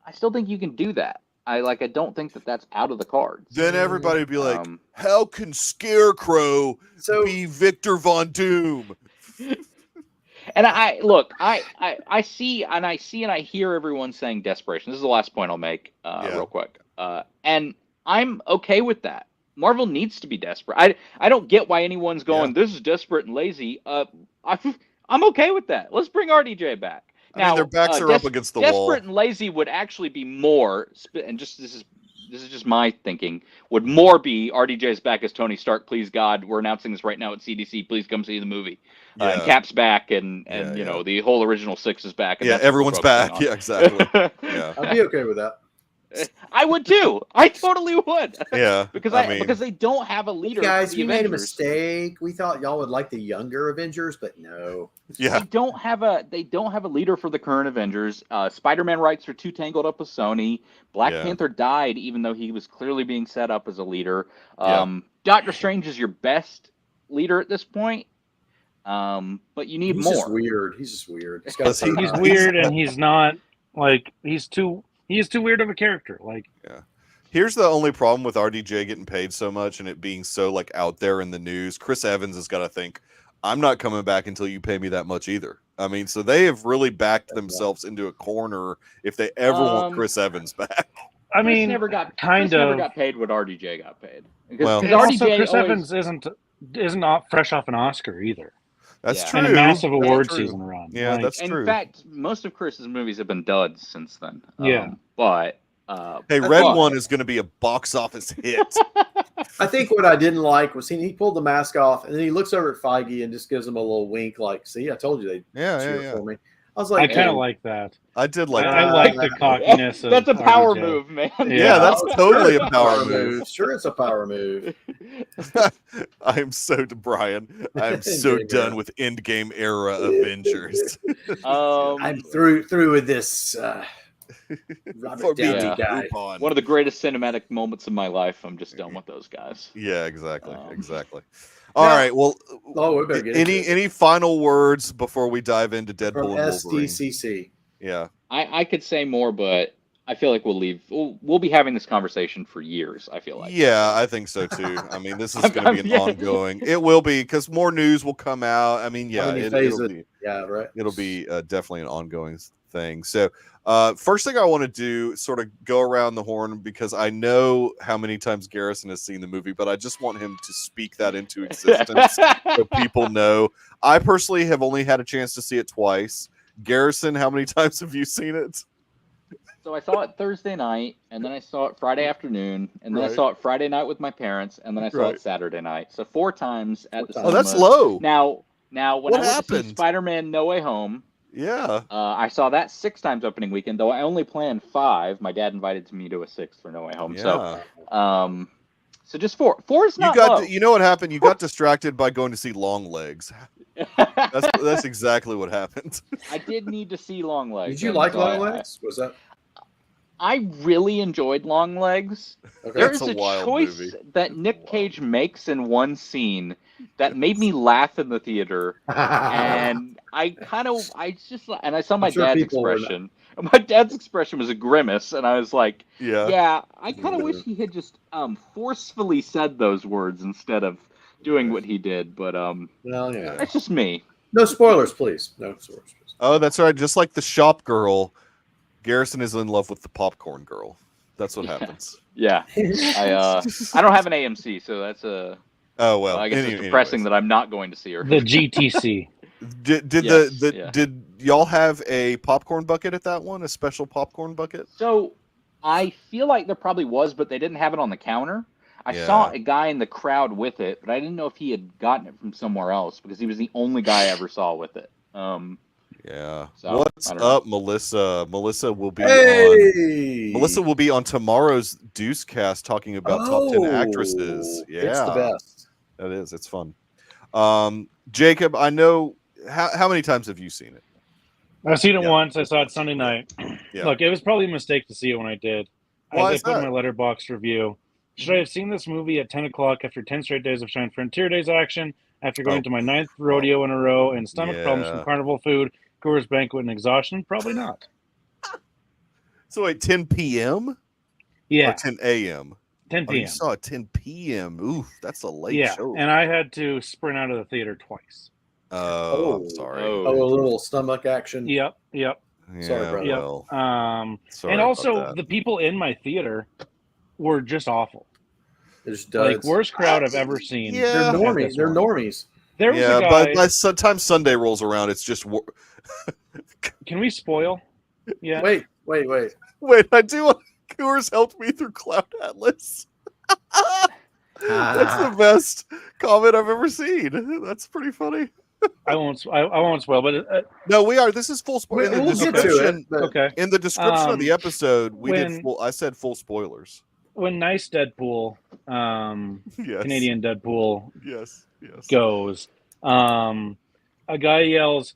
I still think you can do that. I don't think that's out of the cards. Then everybody would be like, Um, "How can Scarecrow So be Victor Von Doom?" And I see and I hear everyone saying desperation. This is the last point I'll make, real quick. And I'm okay with that. Marvel needs to be desperate. I don't get why anyone's going, this is desperate and lazy. I'm okay with that. Let's bring RDJ back. I mean, their backs are up against the wall. Desperate and lazy would actually be more, and just this is just my thinking, would more be RDJ's back as Tony Stark. Please God, we're announcing this right now at CDC. Please come see the movie. And Cap's back, and you know the whole original six is back. And Yeah, that's what we're everyone's back. focusing Yeah, exactly. on. Yeah, I'd be okay with that. I would too. I totally would. yeah. because I mean, because they don't have a leader. Guys, for the we made a Avengers. mistake. We thought y'all would like the younger Avengers, but no. yeah, They don't have a leader for the current Avengers. Spider-Man rights are too tangled up with Sony. Black Yeah. Panther died, even though he was clearly being set up as a leader. Yeah. Doctor Strange is your best leader at this point. But you need He's more. just weird. He's just weird. He's got Plus, some- he's weird, and he's not like he's too weird of a character. Like, here's the only problem with RDJ getting paid so much and it being so like out there in the news. Chris Evans has got to think, I'm not coming back until you pay me that much either. I mean, so they have really backed themselves into a corner if they ever want Chris Evans back. I mean, never got paid what RDJ got paid. Well- and also RDJ Chris always- Evans isn't fresh off an Oscar either, That's Yeah. true. and a massive That's award true. season run. Yeah, Like, that's true. In fact, most of Chris's movies have been duds since then. Yeah. But Hey, Red but- One is going to be a box office hit. I think what I didn't like was he pulled the mask off and then he looks over at Feige and just gives him a little wink, like, "See, I told you they'd Yeah, cheer yeah. for me." I was I like, kind of "Hey, like that. I did like I that. like the cockiness. Of that's a power RDJ. move, man. Yeah, that's oh, totally sure a it's power move. Sure, it's a power move. I'm so Brian. I'm so Endgame done era. with Endgame era Avengers. I'm through with this Robert For me Downey to guy. poop on. one of the greatest cinematic moments of my life. I'm just done with those guys. Yeah, exactly, Um, exactly. All right. Well, Oh, we better get into it. any final words before we dive into From Deadpool and Wolverine? SDCC. Yeah. I could say more, but I feel like we'll be having this conversation for years. I feel like. Yeah, I think so too. I mean, this is I'm- going to be an yeah. ongoing. It will be because more news will come out. I mean, yeah, How many it'll phases? be. Yeah, right. It'll be definitely an ongoing thing. So, first thing I want to do, sort of go around the horn because I know how many times Garrison has seen the movie, but I just want him to speak that into existence so people know. I personally have only had a chance to see it twice. Garrison, how many times have you seen it? So I saw it Thursday night, and then I saw it Friday afternoon, and then I Right. saw it Friday night with my parents, and then I saw Right. it Saturday night. So 4 times at the Oh, Oh, that's cinema. low. Now when What I went to happened? see Spider-Man No Way Home, Yeah. I saw that 6 times opening weekend, though I only planned 5. My dad invited me to a 6th for No Way Home. Yeah. So just 4. 4 is You not got low. you know what happened? You got distracted by going to see Long Legs. That's exactly what happened. I did need to see Long Legs. Did you and like so Long Legs? Was that I really enjoyed Long Legs. okay? There's That's a a wild choice movie. that Nick Cage makes in one scene that made me laugh in the theater, and I saw my I'm sure dad's people were expression. My dad's expression was a grimace, and I was like, Yeah. "Yeah, I kind of wish he had just forcefully said those words instead of doing what he did." But Well, yeah. that's just me. No spoilers, please. No spoilers. Please. Oh, that's right. Just like the shop girl, Garrison is in love with the popcorn girl. That's what Yeah. happens. Yeah, I don't have an AMC, so that's a Oh well, I guess it's anyways. depressing that I'm not going to see her. The GTC. Did y'all have a popcorn bucket at that one? A special popcorn bucket? So I feel like there probably was, but they didn't have it on the counter. I saw a guy in the crowd with it, but I didn't know if he had gotten it from somewhere else because he was the only guy I ever saw with it. Yeah. So, What's I don't know. up, Melissa? Melissa will be Hey, on tomorrow's Deucecast talking about top 10 actresses. Yeah. It's the best. That is. It's fun. Jacob, I know how many times have you seen it? I've seen it Yeah. once. I saw it Sunday night. Yeah. Look, it was probably a mistake to see it when I did. Why As is I put in that? my letterbox review, should I have seen this movie at 10 o'clock after 10 straight days of Shine Frontier Days action, after going to my 9th rodeo in a row and stomach problems from carnival food, Coors Banquet, and exhaustion? Probably not. So at 10 p.m.? Yeah. Or 10 a.m.? 10 Oh, you p.m. saw it 10 p.m. Oof, that's a late show. And I had to sprint out of the theater twice. Oh, I'm sorry. Oh, a little stomach action. Yep. Yeah, Sorry, brother. well, sorry and about also, that. the people in my theater were just awful. They're just Like, duds. worst crowd I've ever seen. Yeah. They're at normies. this They're one. normies. There was a guy. But by the time Sunday rolls around, it's just. Can we spoil? Yeah. Wait. Wait, I do. Coors helped me through Cloud Atlas. That's the best comment I've ever seen. That's pretty funny. I won't spoil, but No, we are. This is full spoiler. We'll get to it. But okay. In the description of the episode, when- I said full spoilers. When Nice Deadpool, Yes. Canadian Deadpool Yes. goes, a guy yells,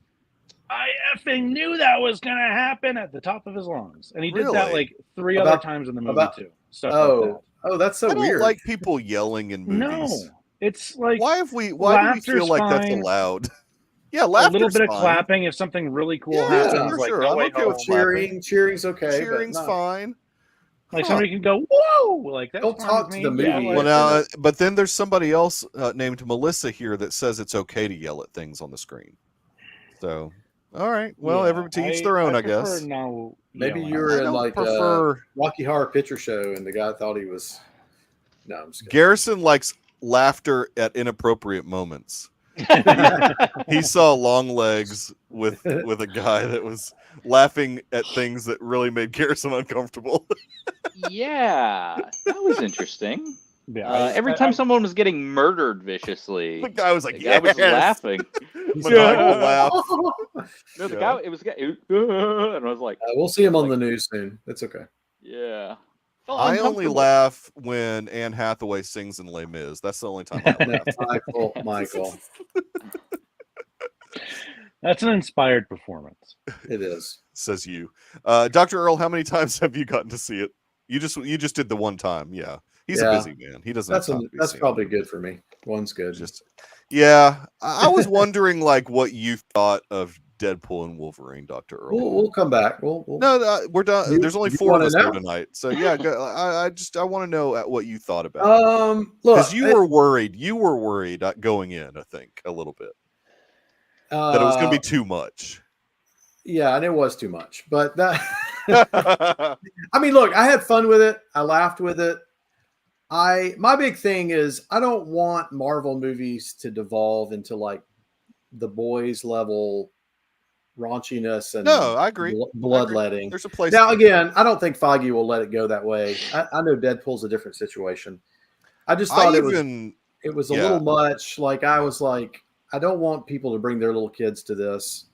"I effing knew that was gonna happen" at the top of his lungs, and he did that Really? like three About- other times in the movie about- too. Stuff like that. that's so I don't weird. like people yelling in movies. No, it's like Why do we feel like that's fine. allowed? Yeah, a little laughter's bit of fine. clapping if something really cool Yeah, happens. for Like, sure. no I'm way okay home. with clapping. Cheering's okay. Cheering's but not- fine. Like somebody can go, "Whoa!" Like that's Don't fine talk with to me. the movie. Yeah, like- Well, now, but then there's somebody else named Melissa here that says it's okay to yell at things on the screen. So, all right. Well, yeah, everyone to each their own, I prefer guess. no Maybe yelling. you I were in don't like prefer. Rocky Horror Picture Show, and the guy thought he was. No, I'm just kidding. Garrison likes laughter at inappropriate moments. He saw Long Legs with a guy that was laughing at things that really made Garrison uncomfortable. Yeah, that was interesting. Yeah, Every time someone was getting murdered viciously, The guy was like, the guy was "Yes!" laughing. Maniacal laugh. No, the Yeah. guy, it was, and I was like, We'll see him on the news soon. It's okay. yeah. Felt I only uncomfortable. laugh when Anne Hathaway sings in Les Mis. That's the only time I laugh. Michael, that's an inspired performance. it is. Says you. Dr. Earl, how many times have you gotten to see it? You just did the one time. Yeah. He's a Yeah. busy man. He doesn't That's have time to be that's seen. probably good for me. One's good. Just yeah. I was wondering like what you thought of Deadpool and Wolverine, Dr. Earl. we'll come back. We'll No, we're done. There's only you 4 of wanna us here know? tonight. So yeah, I want to know what you thought about it. look, Because you were worried. You were worried going in, I think, a little bit. That it was going to be too much. Yeah, and it was too much. But that I mean, look, I had fun with it. I laughed with it. My big thing is I don't want Marvel movies to devolve into like the boys level raunchiness and No, I agree. bloodletting. There's a place. Now, again, I don't think Foggy will let it go that way. I know Deadpool's a different situation. I just thought it was a little much. Like I was like, I don't want people to bring their little kids to this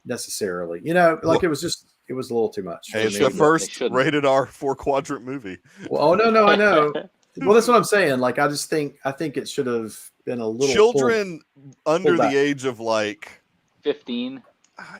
necessarily. You know, like it was a little too much. Hey, for it's me. the first shouldn't. rated R 4-quadrant movie. Well, no, I know. Well, that's what I'm saying. Like I think it should have been a little Children under pull the back. age of like 15.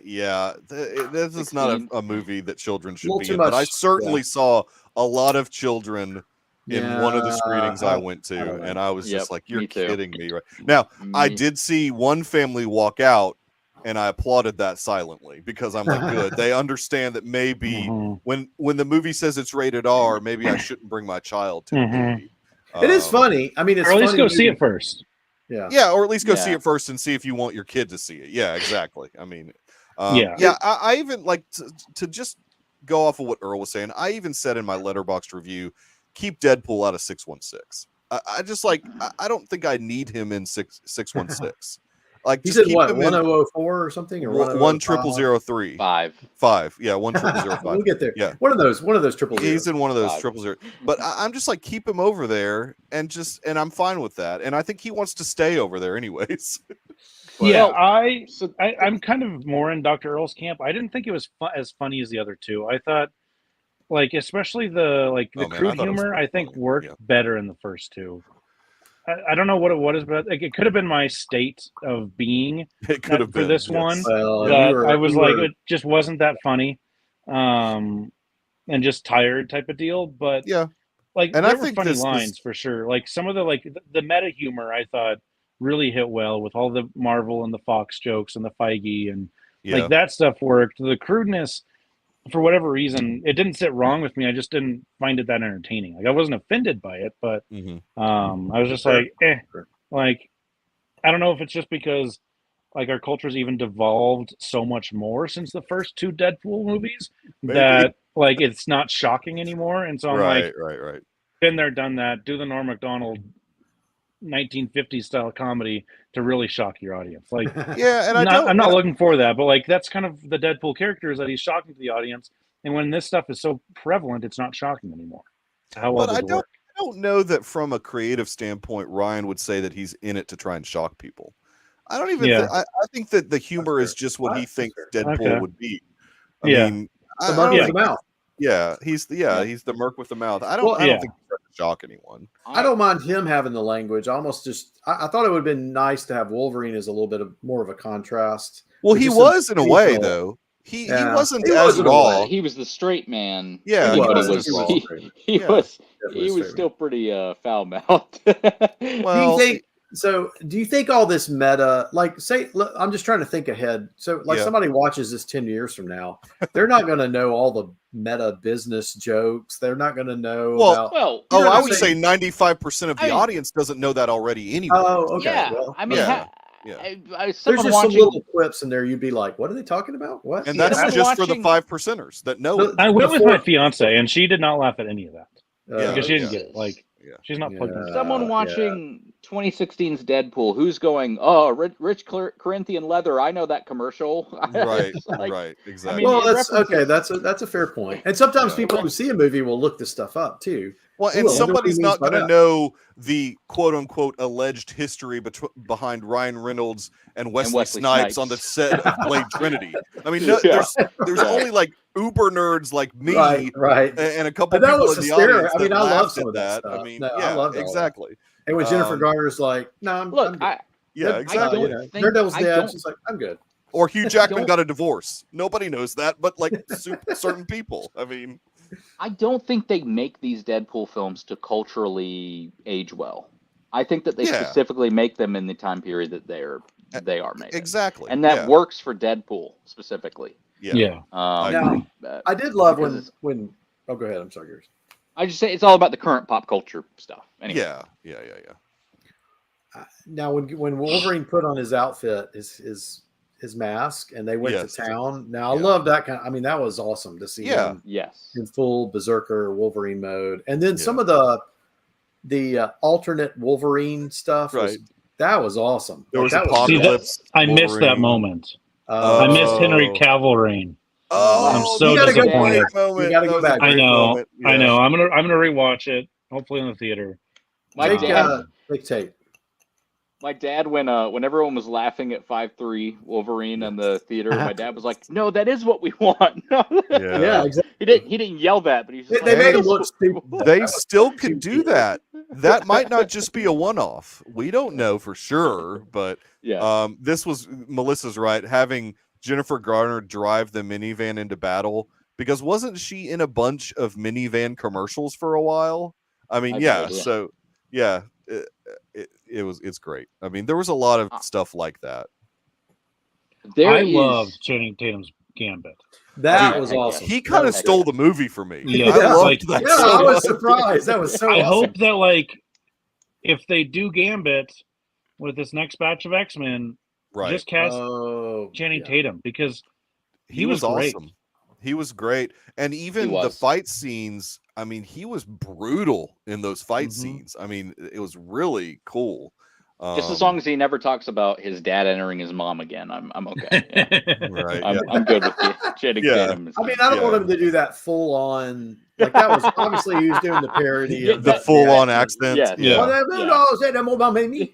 yeah, this is not 16. a movie that children should Little be too in. But I much, certainly saw a lot of children in one of the screenings I went I to, don't know. and I was just Yep, like, "You're me too. kidding me!" Right now, I did see one family walk out, and I applauded that silently because I'm like, "Good, they understand that maybe Mhm. when the movie says it's rated R, maybe I shouldn't bring my child to the Mhm. movie." It is funny. I mean, it's Or at least funny go see movie. it first. Yeah. Yeah, or at least go see Yeah. it first and see if you want your kid to see it. Yeah, exactly. I mean, Yeah. I even like to just go off of what Earl was saying. I even said in my letterboxd review, keep Deadpool out of 616. I just like I don't think I need him in 616. Like He just said keep what, him in 1004 or something, or 10003. 5. Five. Yeah, 10005. We'll get there. Yeah. One of those triple zeros. He's in one of those 5. 000. But I'm just like keep him over there and I'm fine with that. And I think he wants to stay over there anyways. Yeah, Well, I'm kind of more in Dr. Earl's camp. I didn't think it was as funny as the other two. I thought, like, especially the crude humor, I think worked better in the first two. I don't know what it was, but like, it could have been my state of being It could have for been this yes. one. Well, That I was like, it just wasn't that funny, and just tired type of deal. But yeah, like, and there I were think funny this lines for sure. Like some of the meta humor, I thought really hit well with all the Marvel and the Fox jokes and the Feige and like that stuff worked. The crudeness, for whatever reason, it didn't sit wrong with me. I just didn't find it that entertaining. Like I wasn't offended by it, but I was just like, like I don't know if it's just because like our culture's even devolved so much more since the first two Deadpool movies that like it's not shocking anymore. And so I'm like, right. Been there, done that. Do the Norm Macdonald 1950s style comedy to really shock your audience. Like, yeah, and I'm not looking for that, but like that's kind of the Deadpool character is that he's shocking to the audience, and when this stuff is so prevalent, it's not shocking anymore. How well does it work? I don't know that from a creative standpoint, Ryan would say that he's in it to try and shock people. I don't even. I think that the humor is just what he thinks Deadpool would be. I mean, the merc with the mouth. Yeah, he's the merc with the mouth. I don't think he's trying to shock anyone. I don't mind him having the language. I thought it would have been nice to have Wolverine as a little bit more of a contrast. Well, he was in a way though. He wasn't as raw. He was the straight man. Yeah, he was still pretty foul mouthed. Well, do you think all this meta, like, say, look, I'm just trying to think ahead. So, like, somebody watches this 10 years from now, they're not going to know all the meta business jokes. They're not going to know about. Well, I would say 95% of the audience doesn't know that already anyway. Oh, okay. Yeah, well, I mean, there's just some little clips in there. You'd be like, "What are they talking about? What?" And that's just for the 5%ers that know it. I went with my fiance, and she did not laugh at any of that because she didn't get it. Like, she's not plugged in. Someone watching 2016's Deadpool, who's going, "Oh, rich Corinthian leather. I know that commercial." Right, right, exactly. I mean, well, that's okay. That's a fair point. And sometimes people who see a movie will look this stuff up too. Well, and somebody's not going to know the quote unquote alleged history behind Ryan Reynolds and Wesley Snipes on the set of Blade Trinity. I mean, there's only like uber nerds like me, right, and a couple people in the audience. I mean, I love some of that. Stuff. I mean, I love exactly. And when Jennifer Garner's like, "No, I'm good." Exactly. Daredevil's dead. She's like, "I'm good." Or Hugh Jackman got a divorce. Nobody knows that, but like certain people. I mean, I don't think they make these Deadpool films to culturally age well. I think that they specifically make them in the time period that they are made. Exactly. And that works for Deadpool specifically. Yeah. Now, I did love when oh, go ahead. I'm sorry, yours. I just say it's all about the current pop culture stuff. Anyway. Yeah. Now, when Wolverine put on his outfit, his mask, and they went to town. Now, I love that kind of. I mean, that was awesome to see him in full Berserker Wolverine mode, and then some of the alternate Wolverine stuff. That was awesome. There was Apocalypse. I missed that moment. I missed Henry Cavill reign. I'm so disappointed. You gotta go back. I know. I'm gonna rewatch it. Hopefully in the theater. Big tape. My dad, when everyone was laughing at 5'3" Wolverine in the theater, my dad was like, "No, that is what we want." Yeah, exactly. He didn't yell that, but he's just they made him look stupid. They still could do that. That might not just be a one-off. We don't know for sure, but this was Melissa's right. Having Jennifer Garner drive the minivan into battle, because wasn't she in a bunch of minivan commercials for a while? I mean, it's great. I mean, there was a lot of stuff like that. I loved Channing Tatum's Gambit. That was awesome. He kind of stole the movie for me. Yeah, I loved that. Yeah, I was surprised. That was so awesome. I hope that, like, if they do Gambit with this next batch of X-Men, just cast Channing Tatum, because he was awesome. He was great. And even the fight scenes, I mean, he was brutal in those fight scenes. I mean, it was really cool. Just as long as he never talks about his dad entering his mom again, I'm okay. Yeah. Right. I'm good with Channing Tatum. I mean, I don't want him to do that full on. Like that was obviously he was doing the parody of the full on accent. Yeah. You know, whatever he's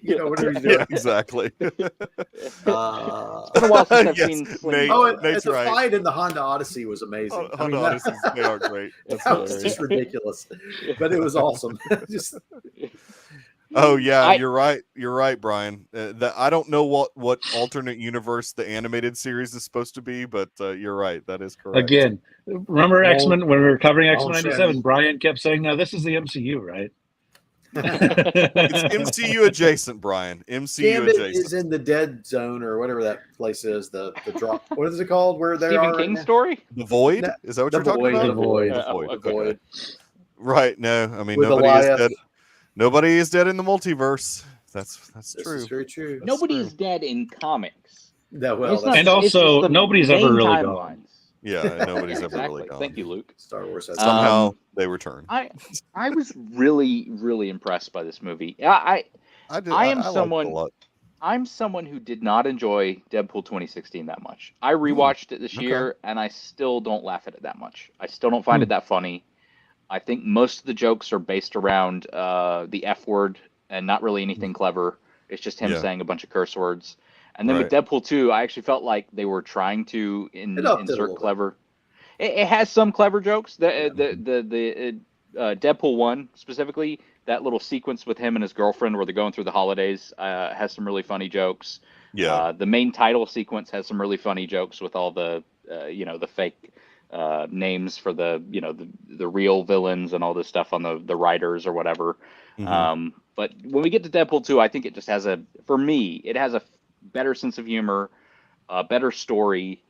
doing. Yeah, exactly. It's been a while since I've seen Slim. And the fight in the Honda Odyssey was amazing. Honda Odyssey, they are great. That was just ridiculous, but it was awesome. Oh yeah, you're right, Brian. I don't know what alternate universe the animated series is supposed to be, but you're right. That is correct. Again, remember X-Men when we were covering X-Men '97? Brian kept saying, "No, this is the MCU, right?" It's MCU adjacent, Brian. MCU adjacent. Is in the dead zone or whatever that place is. The drop. What is it called? Where they Stephen are? King story? The Void? Is that what you're talking about? The Void. The Void. Right. No, I mean With nobody is dead. Nobody is dead in the multiverse. That's true. This is very true. Nobody is dead in comics. And also, nobody's ever really gone. Yeah, nobody's ever really gone. Thank you, Luke. Star Wars has somehow they return. I was really impressed by this movie. I'm someone who did not enjoy Deadpool 2016 that much. I rewatched it this year, and I still don't laugh at it that much. I still don't find it that funny. I think most of the jokes are based around the F word and not really anything clever. It's just him saying a bunch of curse words. And then with Deadpool 2, I actually felt like they were trying to insert clever. It has some clever jokes. The Deadpool 1 specifically, that little sequence with him and his girlfriend where they're going through the holidays has some really funny jokes. Yeah. The main title sequence has some really funny jokes with all the the fake names for the real villains and all this stuff on the writers or whatever. But when we get to Deadpool 2, I think it just has for me, it has a better sense of humor, a better story.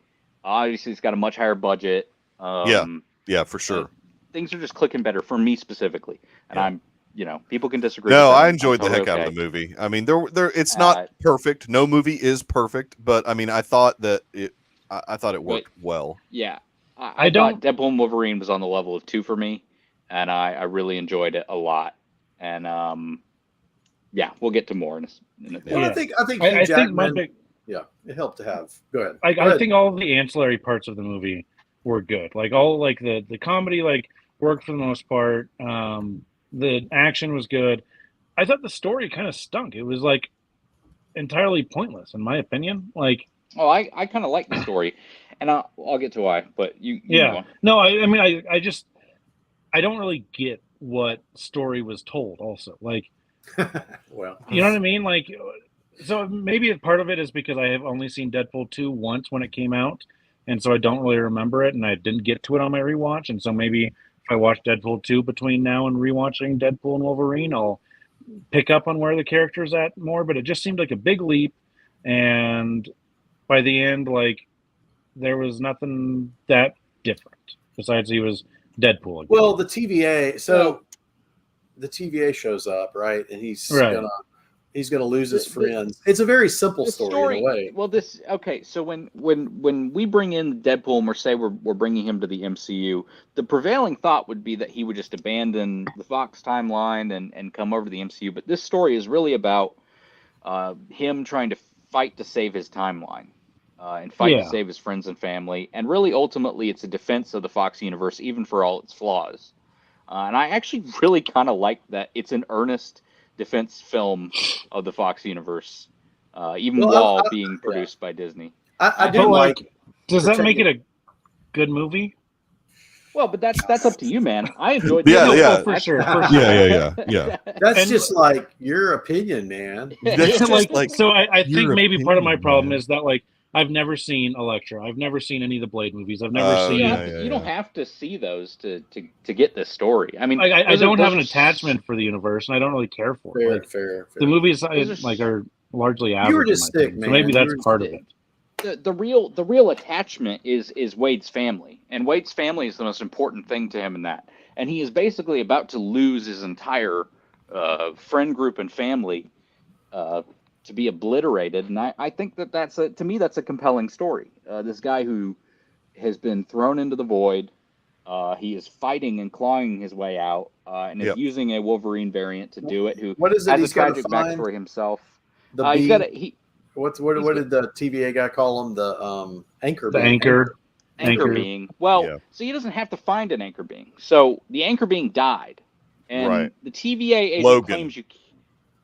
Obviously, it's got a much higher budget. Yeah, for sure. Things are just clicking better for me specifically, and I'm. People can disagree. No, I enjoyed the heck out of the movie. I mean, it's not perfect. No movie is perfect, but I mean, I thought it worked well. Yeah. I thought Deadpool and Wolverine was on the level of 2 for me, and I really enjoyed it a lot. And we'll get to more in a bit. Well, I think it helped to have. Go ahead. I think all of the ancillary parts of the movie were good. Like the comedy worked for the most part. The action was good. I thought the story kind of stunk. It was entirely pointless, in my opinion. I kind of like the story, and I'll get to why. But you yeah, no, I mean, I don't really get what story was told. Also, well, you know what I mean? So maybe part of it is because I have only seen Deadpool 2 once when it came out, and so I don't really remember it, and I didn't get to it on my rewatch, and so maybe if I watch Deadpool 2 between now and rewatching Deadpool and Wolverine, I'll pick up on where the character's at more. But it just seemed like a big leap, and by the end, there was nothing that different besides he was Deadpool again. Well, the TVA, the TVA shows up, right? And he's gonna lose his friends. It's a very simple story in a way. Well, so when we bring in Deadpool and we're bringing him to the MCU, the prevailing thought would be that he would just abandon the Fox timeline and come over to the MCU. But this story is really about him trying to fight to save his timeline. And fight to save his friends and family. And really, ultimately, it's a defense of the Fox universe, even for all its flaws. And I actually really kind of like that it's an earnest defense film of the Fox universe, even while being produced by Disney. I do like. Does that make it a good movie? Well, but that's up to you, man. I enjoyed it. Yeah, for sure. Yeah. That's just your opinion, man. So I think maybe part of my problem is that I've never seen Elektra. I've never seen any of the Blade movies. I've never seen. You don't have to see those to get this story. I mean, I don't have an attachment for the universe, and I don't really care for it. Fair. The movies are largely average. You were just sick, man. So maybe that's part of it. The real attachment is Wade's family, and Wade's family is the most important thing to him in that. And he is basically about to lose his entire friend group and family to be obliterated. And I think that's to me that's a compelling story. This guy who has been thrown into the void. He is fighting and clawing his way out, and is using a Wolverine variant to do it. Who What is it? has He's a got to tragic find backstory himself. the He's being. got a, what did the TVA guy call him? The anchor. The being. Anchor being. Well, so he doesn't have to find an anchor being. So the anchor being died, and the TVA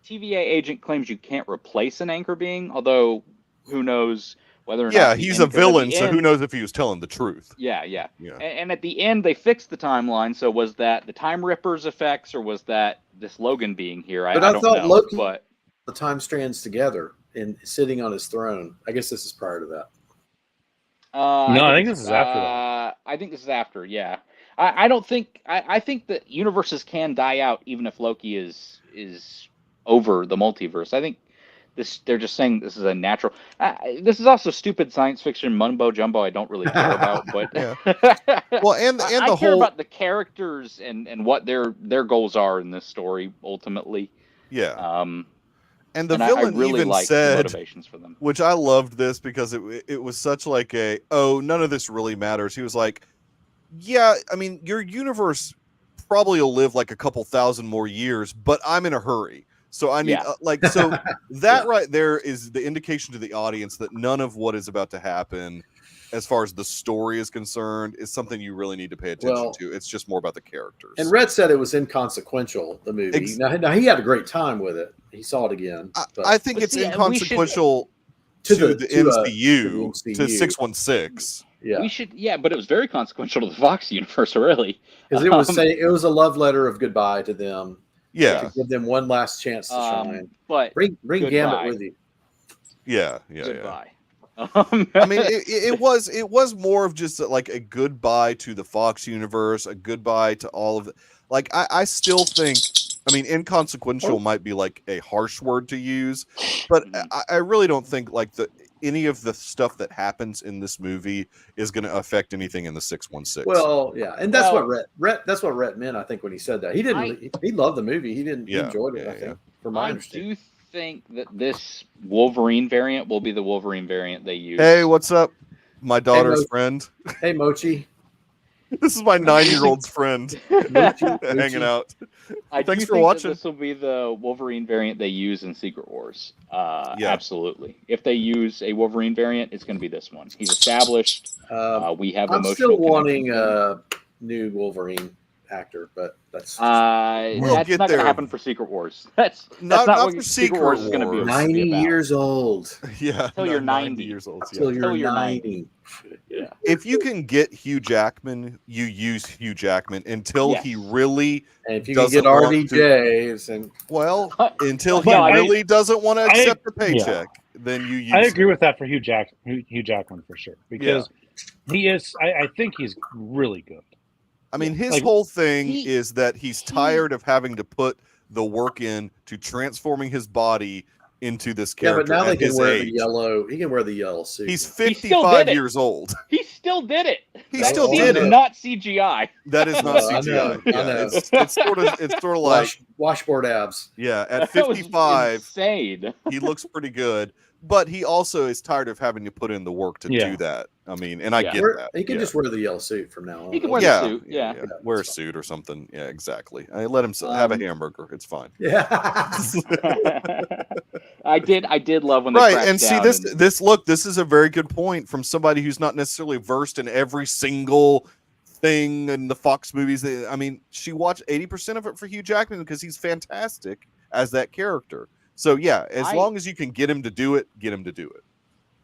agent claims you can't replace an anchor being. Although, who knows whether or not? Yeah, he's a villain, so who knows if he was telling the truth? Yeah. And at the end, they fixed the timeline. So was that the Time Rippers effects, or was that this Logan being here? I don't know. Loki, but the time strands together and sitting on his throne. I guess this is prior to that. I think this is after that. I think this is after. Yeah, I don't think. I think that universes can die out even if Loki is over the multiverse. I think they're just saying this is a natural. This is also stupid science fiction mumbo jumbo. I don't really care about, but well, and I the care whole about the characters and what their goals are in this story ultimately. Yeah. And the villain really even like said, the motivations for them. which I loved this because it was such like none of this really matters. He was like, yeah, I mean, your universe probably will live like a couple thousand more years, but I'm in a hurry. So I need so that right there is the indication to the audience that none of what is about to happen as far as the story is concerned is something you really need to pay attention to. It's just more about the characters. And Rhett said it was inconsequential, the movie. Now he had a great time with it. He saw it again. I think it's inconsequential to the MCU, to 616. Yeah. But it was very consequential to the Fox universe, really. Because it was a love letter of goodbye to them. Yeah. To give them one last chance to shine. But bring Gambit with you. Yeah. Goodbye. I mean, it was more of just like a goodbye to the Fox universe, a goodbye to all of it. Like, I still think, I mean, inconsequential might be like a harsh word to use, but I really don't think like any of the stuff that happens in this movie is going to affect anything in the 616. Well, yeah, and that's what Rhett meant. I think when he said that, he loved the movie. He enjoyed it. I think, from my understanding. I do think that this Wolverine variant will be the Wolverine variant they use. Hey, what's up, my daughter's friend? Hey, Mochi. This is my 9-year-old's friend hanging out. Thanks for watching. This will be the Wolverine variant they use in Secret Wars. Absolutely. If they use a Wolverine variant, it's going to be this one. He's established. We have. I'm still wanting a new Wolverine actor, but that's not going to happen for Secret Wars. That's not what for Secret Wars is going to be. 90 years old. Yeah, until you're 90 years old. Until you're 90. Yeah. If you can get Hugh Jackman, you use Hugh Jackman until he really. And if you can get RDJ, until he really doesn't want to accept the paycheck, then you use. I agree with that for Hugh Jackman for sure, because he is. I think he's really good. I mean, his whole thing is that he's tired of having to put the work in to transforming his body into this character. Yeah, but now they can wear the yellow. He can wear the yellow suit. He's 55 years old. He still did it. He still did it. Not CGI. That is not CGI. I know. It's sort of like washboard abs. Yeah, at 55, insane. He looks pretty good, but he also is tired of having to put in the work to do that. I mean, and I get that. He can just wear the yellow suit from now on. He can wear the suit. Yeah. Wear a suit or something. Yeah, exactly. I let him have a hamburger. It's fine. Yeah. I did love when they and see this is a very good point from somebody who's not necessarily versed in every single thing in the Fox movies. I mean, she watched 80% of it for Hugh Jackman because he's fantastic as that character. So yeah, as long as you can get him to do it, get him to do it.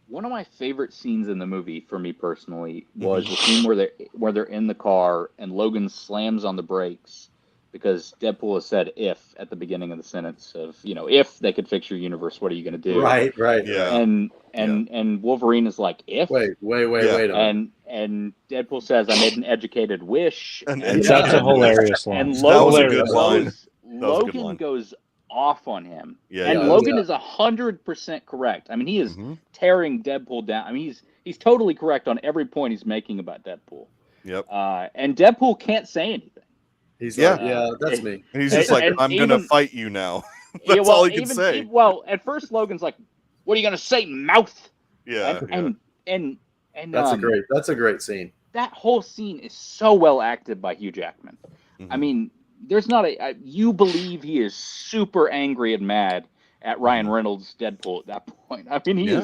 One of my favorite scenes in the movie, for me personally, was the scene where they're in the car and Logan slams on the brakes because Deadpool has said "if" at the beginning of the sentence of if they could fix your universe, what are you going to do? Right. Yeah. And Wolverine is like, "If." Wait a minute. And Deadpool says, "I made an educated wish." And that's a hilarious line. And Logan goes off on him. Logan is 100% correct. I mean, he is tearing Deadpool down. I mean, he's totally correct on every point he's making about Deadpool. Yep. And Deadpool can't say anything. He's that's me. And he's just I'm going to fight you now. That's all he can say. Well, at first Logan's like, "What are you going to say, mouth?" Yeah. And And That's a great scene. That whole scene is so well acted by Hugh Jackman. Mhm. I mean, there's not you believe he is super angry and mad at Ryan Reynolds' Deadpool at that point. I mean,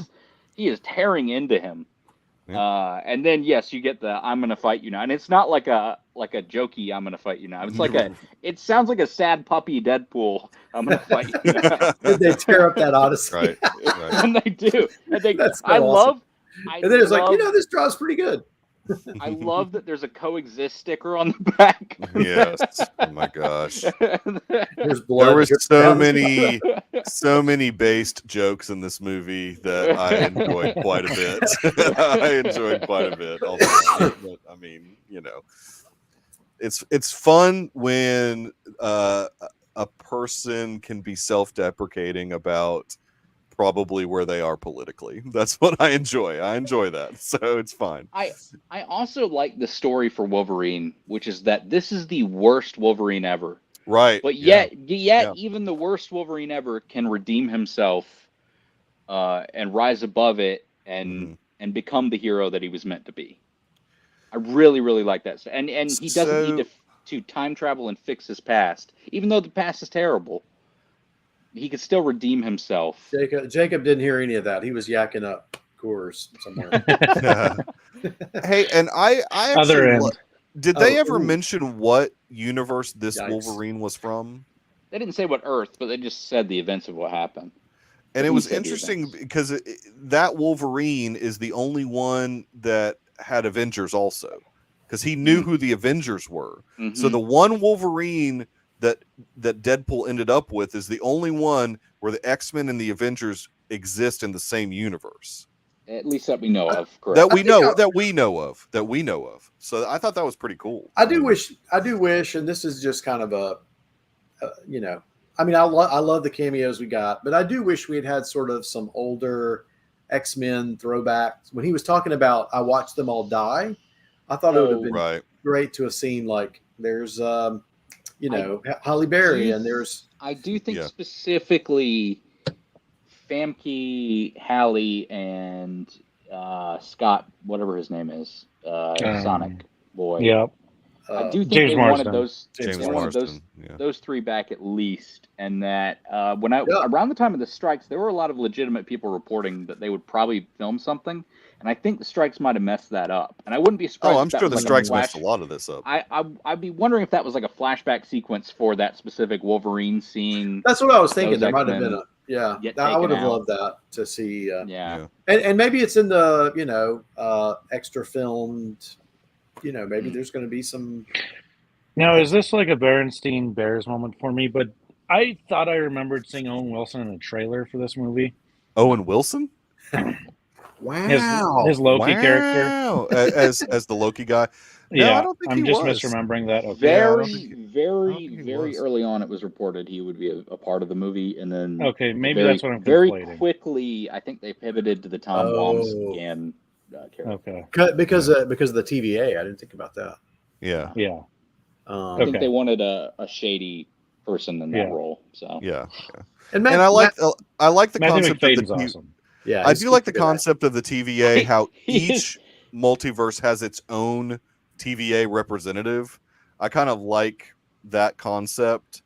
he is tearing into him. Yeah. And then yes, you get the "I'm gonna fight you now," and it's not like a jokey "I'm gonna fight you now." It's like it sounds like a sad puppy Deadpool. "I'm gonna fight you now." Did they tear up that Odyssey? Right. And they do. And That's so I awesome. love. And then it's like, this draw's pretty good. I love that there's a coexist sticker on the back. Yes. Oh my gosh. There's blood. There were so many based jokes in this movie that I enjoyed quite a bit. I enjoyed quite a bit. But I mean, it's fun when a person can be self-deprecating about probably where they are politically. That's what I enjoy. I enjoy that. So it's fine. I also like the story for Wolverine, which is that this is the worst Wolverine ever. Right. But yet even the worst Wolverine ever can redeem himself and rise above it and become the hero that he was meant to be. I really, really like that. And he doesn't need to time travel and fix his past, even though the past is terrible. He could still redeem himself. Jacob didn't hear any of that. He was yakking up Coors somewhere. Hey, and I actually did they ever mention what universe this Wolverine was from? They didn't say what Earth, but they just said the events of what happened. And it was interesting because that Wolverine is the only one that had Avengers also, because he knew who the Avengers were. Mm-hmm. So the one Wolverine that Deadpool ended up with is the only one where the X-Men and the Avengers exist in the same universe. At least that we know of, correct? That we know of. So I thought that was pretty cool. I do wish, and this is just kind of I mean, I love the cameos we got, but I do wish we had sort of some older X-Men throwbacks. When he was talking about, I watched them all die, I thought it would have been great to have seen, like, there's Halle Berry, and there's. I do think specifically Famke, Halle, and Scott, whatever his name is, Sonic Boy. Yep. I do think James they Marsden. wanted those three back at least, and that around the time of the strikes, there were a lot of legitimate people reporting that they would probably film something, and I think the strikes might have messed that up. And I wouldn't be surprised. Oh, I'm sure the strikes messed a lot of this up. I'd be wondering if that was like a flashback sequence for that specific Wolverine scene. That's what I was thinking. There might have been I would have loved that to see. And maybe it's in the extra filmed. Maybe there's going to be some. Now, is this like a Berenstein Bears moment for me? But I thought I remembered seeing Owen Wilson in a trailer for this movie. Owen Wilson? Wow. His Loki character. As the Loki guy. No, Yeah, I don't think I'm just misremembering that. Okay. Very early on, it was reported he would be a part of the movie, and then that's what I'm very conflating. Quickly. I think they pivoted to the Tom Wamsghan character. Okay, because of the TVA. I didn't think about that. Yeah. I think they wanted a shady person in that role. So and I like the Matthew concept of McFadden's awesome. Yeah, I do like the concept of the TVA. How each multiverse has its own TVA representative. I kind of like that concept,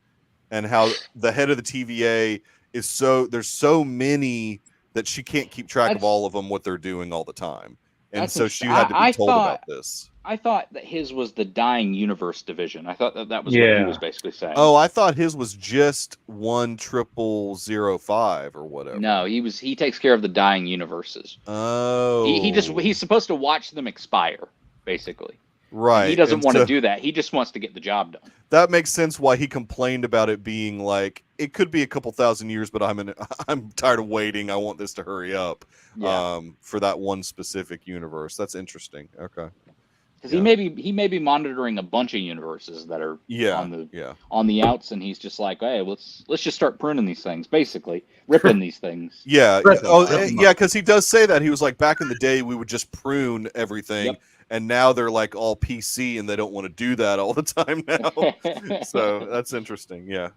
and how the head of the TVA is there's so many that she can't keep track of all of them, what they're doing all the time. And so she had to be told about this. I thought that his was the dying universe division. I thought that was what he was basically saying. Oh, I thought his was just 10005 or whatever. No, he takes care of the dying universes. Oh. He's supposed to watch them expire, basically. Right. And he doesn't want to do that. He just wants to get the job done. That makes sense why he complained about it being like, it could be a couple thousand years, but I'm tired of waiting. I want this to hurry up. For that one specific universe. That's interesting. Okay. Because he may be monitoring a bunch of universes that are on the outs, and he's just like, hey, let's just start pruning these things, basically ripping these things. Yeah. Because he does say that. He was like, back in the day, we would just prune everything, and now they're like all PC, and they don't want to do that all the time now. So that's interesting. Yeah,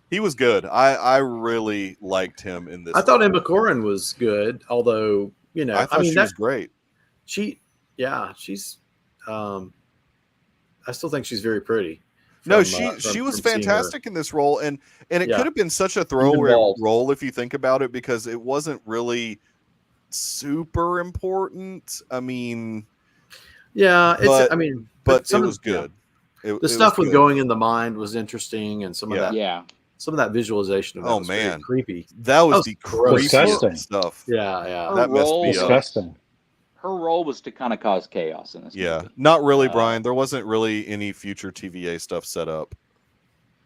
he was good. I really liked him in this. I thought Emma Corrin was good, although I thought she was great. she's. I still think she's very pretty. No, she was fantastic in this role, and it could have been such a throwaway role if you think about it, because it wasn't really super important. I mean, yeah, but some it was good. The stuff with going in the mind was interesting, and some of that visualization of that was very creepy. That was the creepiest stuff. Yeah. That messed me up. Disgusting. Her role was to kind of cause chaos in this movie. Not really, Brian. There wasn't really any future TVA stuff set up.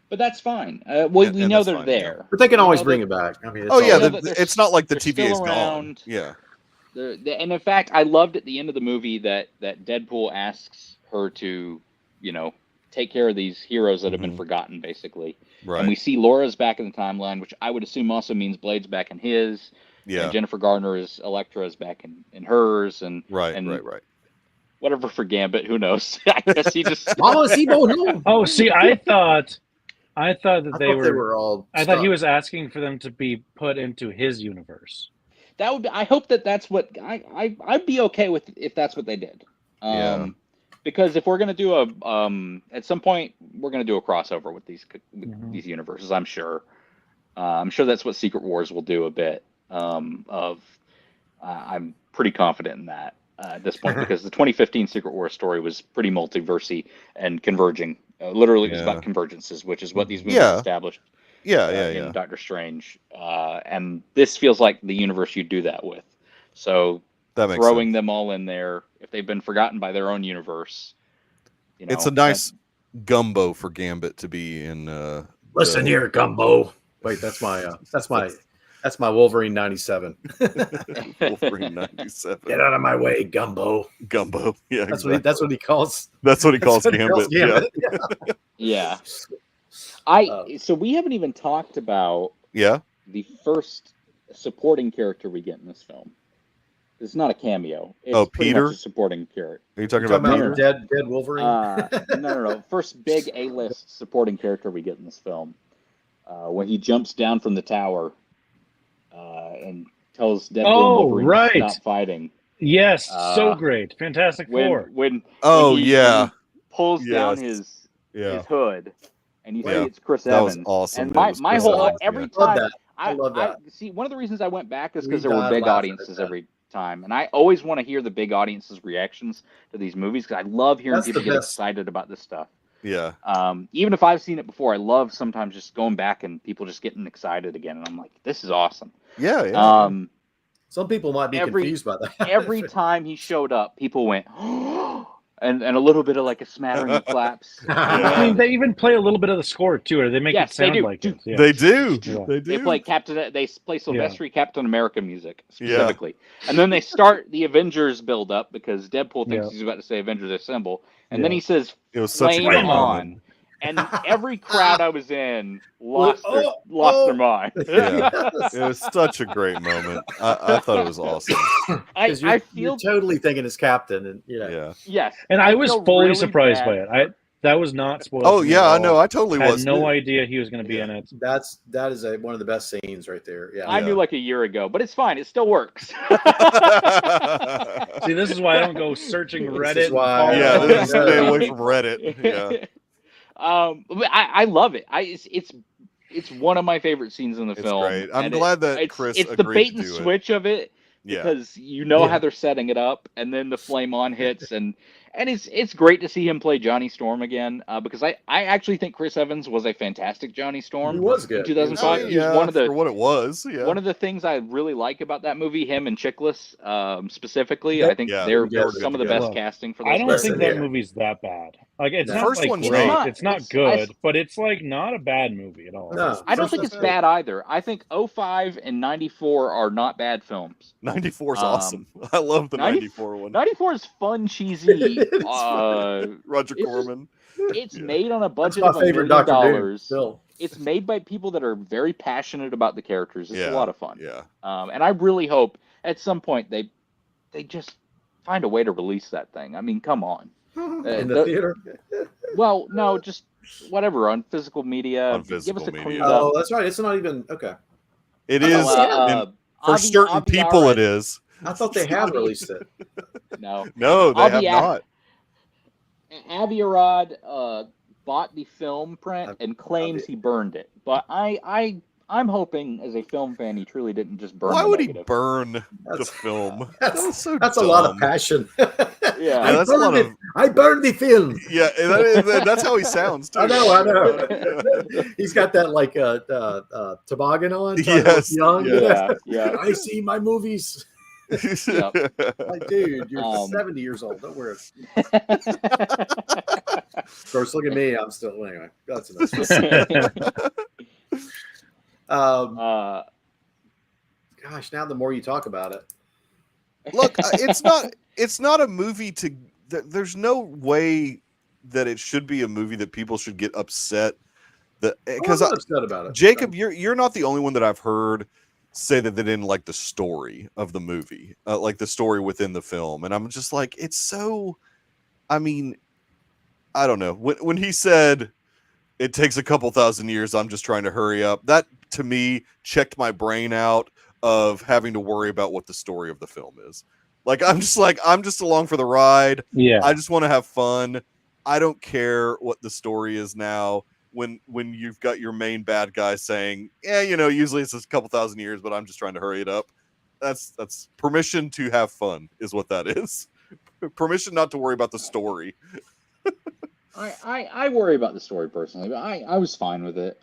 But that's fine. We know they're there. Yeah. But they can always bring it back. I mean, it's not like the TVA is gone. Yeah. And in fact, I loved at the end of the movie that Deadpool asks her to, take care of these heroes that have been forgotten, basically. Right. And we see Laura's back in the timeline, which I would assume also means Blade's back in his. Yeah. And Jennifer Garner's Elektra is back in hers, and right. Whatever for Gambit, who knows? I guess he just. Oh, see, I thought that they were all. I thought he was asking for them to be put into his universe. That would be. I hope that's what I'd be okay with if that's what they did. Because if we're gonna do at some point we're gonna do a crossover with these universes. I'm sure. I'm sure that's what Secret Wars will do a bit. I'm pretty confident in that at this point, because the 2015 Secret Wars story was pretty multiversy and converging. Literally, it was about convergences, which is what these movies established. In Doctor Strange, and this feels like the universe you do that with. So that makes throwing sense. them all in there, if they've been forgotten by their own universe, it's a nice gumbo for Gambit to be in. Listen here, gumbo. Wait, that's my Wolverine 97. Wolverine 97. Get out of my way, gumbo. Gumbo. Yeah, that's what he calls. That's what he calls Gambit. Yeah. So we haven't even talked about the first supporting character we get in this film. It's not a cameo. It's Peter? much a supporting character. Are you talking about Peter? Dead Wolverine? No. First big A-list supporting character we get in this film. When he jumps down from the tower and tells Deadpool and Wolverine to stop fighting. Yes, so great. Fantastic Four. When he pulls down his hood and you see it's Chris Evans. That was awesome. And my whole every time I love that. See, one of the reasons I went back is because there were big audiences every time, and I always want to hear the big audiences' reactions to these movies, because I love hearing people get excited about this stuff. Yeah. Even if I've seen it before, I love sometimes just going back and people just getting excited again, and I'm like, this is awesome. Yeah. Some people might be confused by that. Every time he showed up, people went, and a little bit of like a smattering of claps. I mean, they even play a little bit of the score too, or they make it sound like it. Yeah. They do. They do. They play Sylvester Captain America music specifically, and then they start the Avengers build up, because Deadpool thinks he's about to say Avengers Assemble, and then he says, "It was such a great on." And every crowd I was in lost their mind. It was such a great moment. I thought it was awesome. You're totally thinking it's Captain, and yes. And I was fully surprised by it. That was not spoiled. Oh yeah, I know. I totally had was. No idea he was going to be in it. That is one of the best scenes right there. Yeah, I knew like a year ago, but it's fine. It still works. See, this is why I don't go searching Reddit. This is why, stay away from Reddit. Yeah. I love it. It's one of my favorite scenes in the film. Great. I'm glad that Chris it's the bait and switch of it, because how they're setting it up, and then the flame on hits, and it's great to see him play Johnny Storm again, because I actually think Chris Evans was a fantastic Johnny Storm. He was good in 2005. He was one of the for what it was. Yeah. One of the things I really like about that movie, him and Chickless specifically, I think they're some of the best casting for. I don't think that movie's that bad. Like, it's not first like one's great. not. It's not good, but it's like not a bad movie at all. No, I don't think it's bad either. I think 05 and 94 are not bad films. 94 is awesome. I love the 94 one. 94 is fun, cheesy. Roger Corman. It's made on a budget That's of my favorite $1 Dr. million. It's made by people that are very passionate about the characters. It's a lot of fun. Yeah. And I really hope at some point they just find a way to release that thing. I mean, come on. In the theater? Well, no, just whatever on physical media. On physical give us a media. cleaned Oh, up. that's right. It's not even okay. It is for certain people. It is. I thought they had released it. No. No, they have not. Avi Arad bought the film print and claims he burned it, but I'm hoping, as a film fan, he truly didn't just burn. Why the would negative. He burn the film? That's so that's dumb. a lot of passion. Yeah, I that's a lot of. I burned the film. Yeah, that's how he sounds too. I know. He's got that like toboggan on. Yes, young. yeah. I see my movies. Yep. Like, dude, you're 70 years old. Don't worry. Of course, look at me. I'm still anyway. That's enough. Gosh, now the more you talk about it, Look, it's not a movie to. There's no way that it should be a movie that people should get upset. Because I'm upset about it. Jacob, you're not the only one that I've heard say that they didn't like the story of the movie, like the story within the film, and I'm just like, it's so. I mean, I don't know when he said it takes a couple thousand years. I'm just trying to hurry up. That to me checked my brain out of having to worry about what the story of the film is. I'm just along for the ride. Yeah. I just want to have fun. I don't care what the story is now. When you've got your main bad guy saying, yeah, usually it's a couple thousand years, but I'm just trying to hurry it up. That's permission to have fun is what that is. Permission not to worry about the story. I worry about the story personally, but I was fine with it.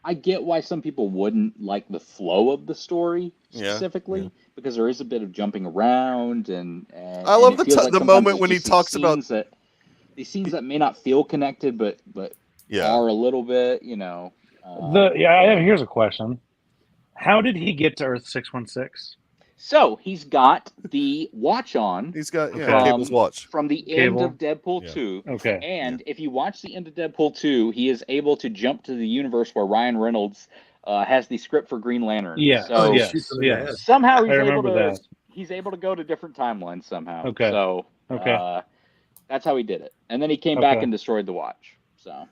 I get why some people wouldn't like the flow of the story specifically, because there is a bit of jumping around and I love the moment when he talks about these scenes that may not feel connected, but are a little bit, Here's a question: how did he get to Earth 616? So he's got the watch on. He's got Cable's watch from the end of Deadpool 2. Okay. And if you watch the end of Deadpool 2, he is able to jump to the universe where Ryan Reynolds has the script for Green Lantern. Yeah. So somehow he's able to go to different timelines somehow. Okay. So that's how he did it. And then he came back and destroyed the watch. So.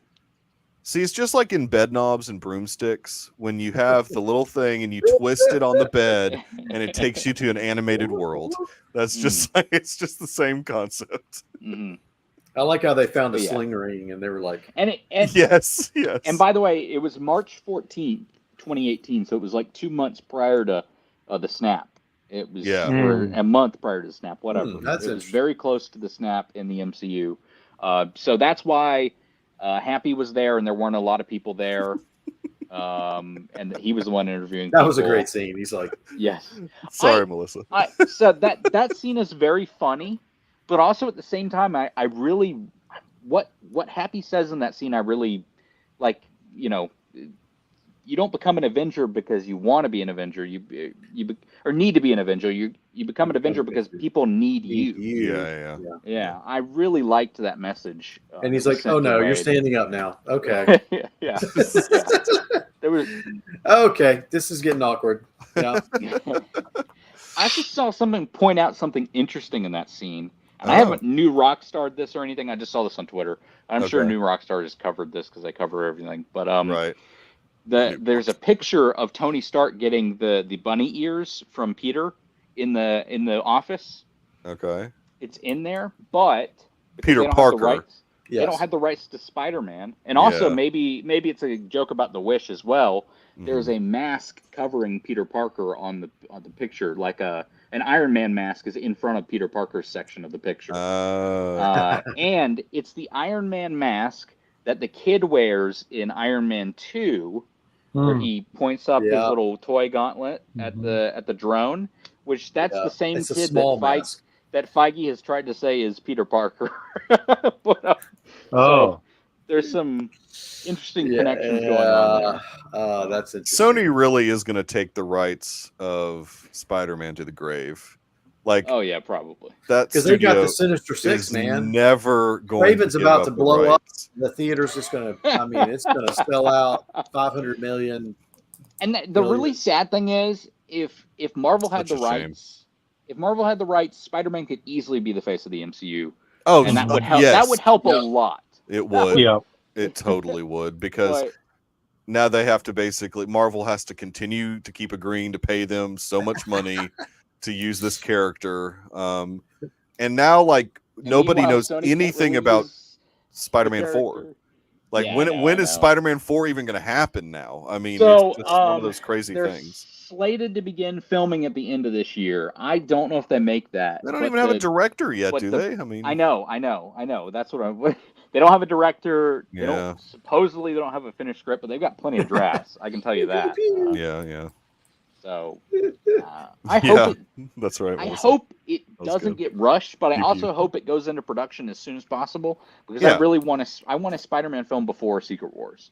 See, it's just like in bed knobs and broomsticks when you have the little thing and you twist it on the bed and it takes you to an animated world. That's just it's just the same concept. Mm-hmm. I like how they found a sling ring and they were like, yes. And by the way, it was March 14th, 2018, so it was like 2 months prior to the snap. It was or a month prior to the snap, whatever. It was very close to the snap in the MCU. So that's why Happy was there, and there weren't a lot of people there. And he was the one interviewing that people. was a great scene. He's like, yes. Sorry, Melissa. So that scene is very funny, but also at the same time, I really what Happy says in that scene, I really like. You don't become an Avenger because you want to be an Avenger. You need to be an Avenger. You become an Avenger because people need you. Yeah. I really liked that message. And he's like, "Oh no, you're standing up now." Okay. yeah. There was. Okay, this is getting awkward. Yeah. I just saw someone point out something interesting in that scene. And I haven't New Rockstar this or anything. I just saw this on Twitter. I'm sure New Rockstar has covered this because they cover everything. But right. There's a picture of Tony Stark getting the bunny ears from Peter in the office. Okay. It's in there, but Peter Parker. They don't have the rights to Spider-Man. And also maybe it's a joke about the Wish as well. There's a mask covering Peter Parker on the picture, like an Iron Man mask is in front of Peter Parker's section of the picture. And it's the Iron Man mask that the kid wears in Iron Man 2, where he points up his little toy gauntlet at the drone, which that's the same kid that Feige has tried to say is Peter Parker. So there's some interesting connections going on there. That's interesting. Sony really is going to take the rights of Spider-Man to the grave. Oh yeah, probably. Because they got the Sinister Six, man. Never going. Raven's about to blow up. The theater's just going to. I mean, it's going to sell out 500 million. And the really sad thing is, if Marvel had the rights, Spider-Man could easily be the face of the MCU. Oh, and that would help. That would help a lot. It would. Yeah, it totally would because. Now they have to Marvel has to continue to keep agreeing to pay them so much money to use this character. And now, like, And nobody meanwhile, knows Sony can't anything release about the Spider-Man 4. character. Like, Yeah, when I is know. Spider-Man 4 even going to happen now? I mean, So, it's just one of those crazy they're things. slated to begin filming at the end of this year. I don't know if they make that. They don't but even have a director yet, but do they? I mean, I know. That's what I'm. They don't have a director. They Yeah. don't. Supposedly, they don't have a finished script, but they've got plenty of drafts. I can tell you that. yeah. So, I hope it. That's right. I Melissa. hope it was doesn't good. get rushed, but I Pew, also pew. hope it goes into production as soon as possible because Yeah. I really want to. I want a Spider-Man film before Secret Wars.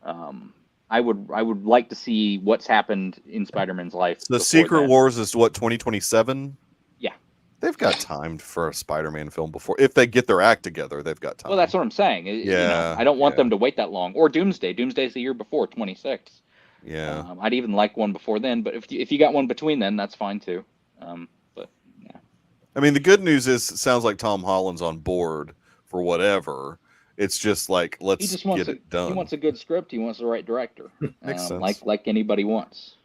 I would like to see what's happened in Spider-Man's life. The before Secret then. Wars is what, 2027? Yeah. They've got time for a Spider-Man film before. If they get their act together, they've got time. Well, that's what I'm saying. Yeah, I don't want yeah. them to wait that long. Or Doomsday. Doomsday's the year before, 26. Yeah. I'd even like one before then, but if you got one between then, that's fine too. But yeah. I mean, the good news is it sounds like Tom Holland's on board for whatever. It's just like, He let's just wants get it done. He wants a good script. He wants the right director. Makes sense. Like anybody wants.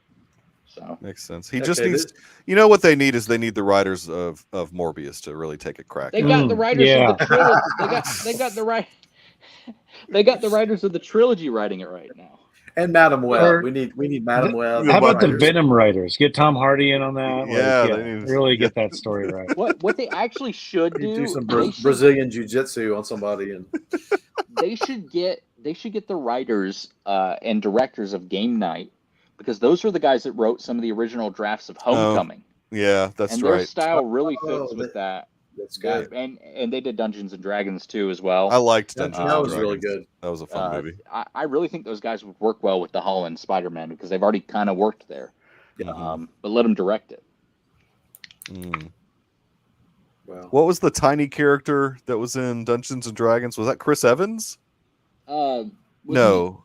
So Makes sense. He Okay, just needs. You know what they need is they need the writers of Morbius to really take a crack. they got the writers yeah. of the trilogy. They got the right. They got the writers of the trilogy writing it right now. And Madam Web. Or- We need Madam Web. How about the writers. Venom writers? Get Tom Hardy in on that. Yeah, they need to- really get that story right. What they actually should You do? do some they should- Brazilian jiu-jitsu on somebody and they should get the writers and directors of Game Night because those are the guys that wrote some of the original drafts of Homecoming. Yeah, that's and right. their style really Oh, fits with that. that's good. And they did Dungeons and Dragons too as well. I liked That, Dungeons that and was really Dragons. good. That was a fun movie. I really think those guys would work well with the Holland Spider-Man because they've already kind of worked there. Mhm. But let them direct it. Mm. Wow. What was the tiny character that was in Dungeons and Dragons? Was that Chris Evans? No.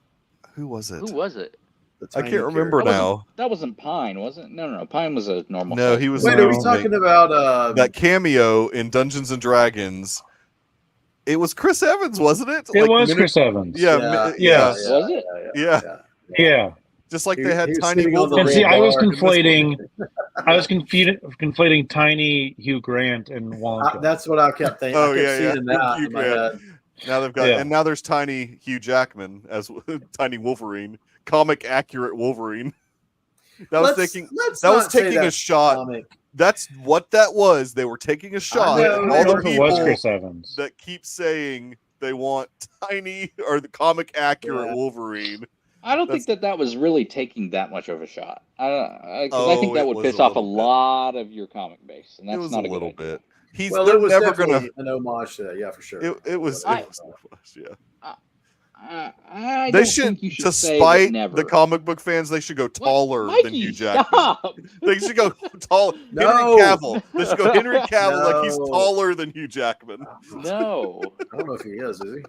Who was it? Who was it? The I tiny can't remember character. now. That wasn't Pine, was it? No. Pine was a normal. No, size. he was. Wait, No. are we talking about that cameo in Dungeons and Dragons. It was Chris Evans, wasn't it? It Like, was Chris Evans. Yeah, Yeah. Was it? Yeah. Yeah. Just like He- they had he was tiny sitting on the Wolverine. And see, I was bar. conflating tiny Hugh Grant and Wonka. That's what I kept thinking. Oh, I kept yeah, seeing that Hugh in my Grant. head. Now they've got, Yeah. and now there's tiny Hugh Jackman as tiny Wolverine, comic accurate Wolverine. That was Let's taking not say a that's shot. comic. That's what that was. They were taking a shot know, at I all don't the know if it was people Chris Evans. that keep saying they want tiny or the comic accurate Yeah. Wolverine. I don't think that was really taking that much of a shot. I Oh, think that it would was piss a off a little bit. lot of your comic base, and It that's was not a a little good idea. bit. He's Well, they're it was never definitely gonna. an homage to that. Yeah, for sure. It was. I- Yeah. I They don't should, think you should to say spite that never. the comic book fans, they should go taller Mikey, than Hugh Jackman. Stop. They should go tall. No. Henry Cavill. They should go Henry Cavill like he's No. taller than Hugh Jackman. No. I don't know if he is he?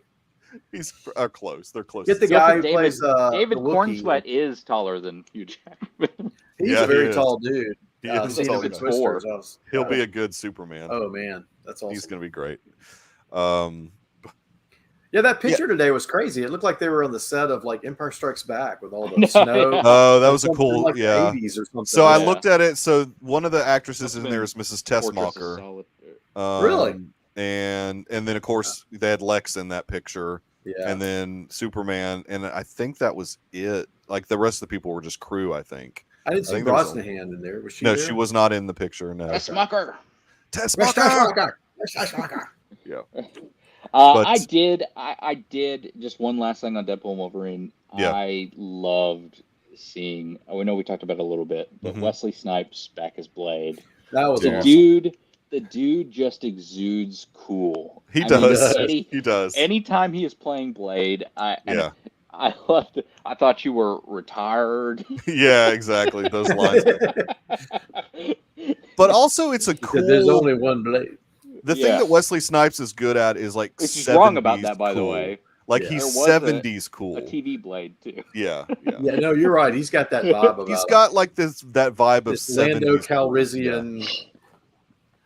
He's close. They're close. Get the Yeah, guy but who plays David the Wookiee. Cornsweet is taller than Hugh Jackman. He's Yeah, a very he is. tall dude. He I've is seen tall him in guy. Twisters. I was- He'll be a good Superman. Oh man, that's awesome. He's going to be great. Yeah, that picture today was crazy. It looked like they were on the set of like Empire Strikes Back with all the No, snow. yeah. Oh, that was a Something cool. like the Yeah. 80s or something. So I Yeah. looked at it. So one of the actresses in Must've there been is Mrs. Fortress of Tessmacher. Solitude. Really? And then of course they had Lex in that picture, yeah. and then Superman, and I think that was it. Like the rest of the people were just crew. I think. I didn't see think there was a- Brosnahan in there. Was she No, there? she was not in the picture. No. Tessmacher. Tessmacher. Yeah. But- I did just one last thing on Deadpool and Wolverine. Yeah. I loved seeing. We know we talked about it a little bit, but Mhm. Wesley Snipes back as Blade. That was Dude. awesome. The dude just exudes cool. He I does. mean, He does. anytime he is playing Blade, Yeah. I loved it. I thought you were retired. Yeah, exactly. Those lines. But also, it's a Because there's cool. only one blade. The thing Yeah. that Wesley Snipes is good at is like. Which is 70s wrong about that, by the cool. way. Like Yeah. he's There was 70s cool. A TV Blade too. Yeah. Yeah, no, you're right. He's got that vibe about He's him. got like that vibe of this 70s. Lando cool. Calrissian.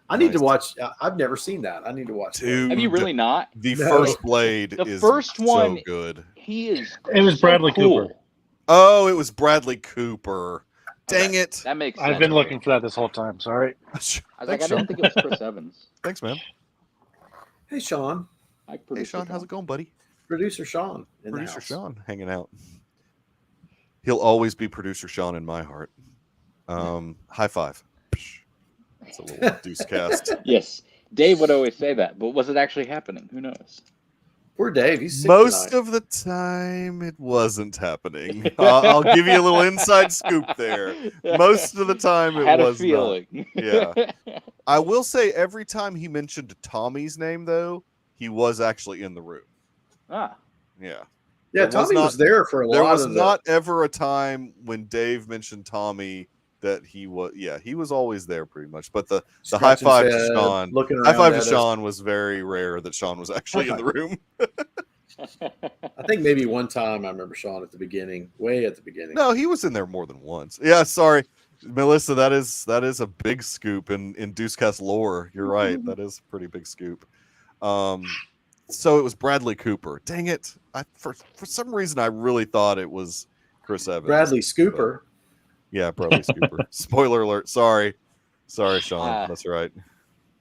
I need to Nice. watch. I've never seen that. I need to watch. that. Dude. Have you really not? The No. first Blade The is first one- so good. He is. It was so Bradley cool. Cooper. Oh, it was Bradley Cooper. Dang it! That makes sense. I've been looking for that this whole time. Sorry. I was Thanks, like, I Sean. didn't think it was Chris Evans. Thanks, man. Hey, Sean. Hey, Sean, how's it going, buddy? Producer Sean. Producer Sean hanging out. He'll always be Producer Sean in my heart. High five. It's a little Deucecast. Yes, Dave would always say that, but was it actually happening? Who knows? Poor Dave. He's sick Most tonight. of the time, it wasn't happening. I'll give you a little inside scoop there. Most of the time, it I had was a feeling. not. Yeah. I will say every time he mentioned Tommy's name, though, he was actually in the room. Ah, Yeah. Yeah, There was Tommy was there for a There lot was of not ever a time when Dave mentioned Tommy that he was. Yeah, he was always there pretty much. But the high scratching five his to head, Sean, looking high around five to at us. Sean was very rare that Sean was actually in the room. I think maybe one time I remember Sean at the beginning, way at the beginning. No, he was in there more than once. Yeah, sorry, Melissa. That is a big scoop in Deucecast lore. You're right. That is a pretty big scoop. So it was Bradley Cooper. Dang it! For some reason I really thought it was Chris Evans. Bradley Scooper. Yeah, Bradley Cooper. Spoiler alert. Sorry, Sean. That's right.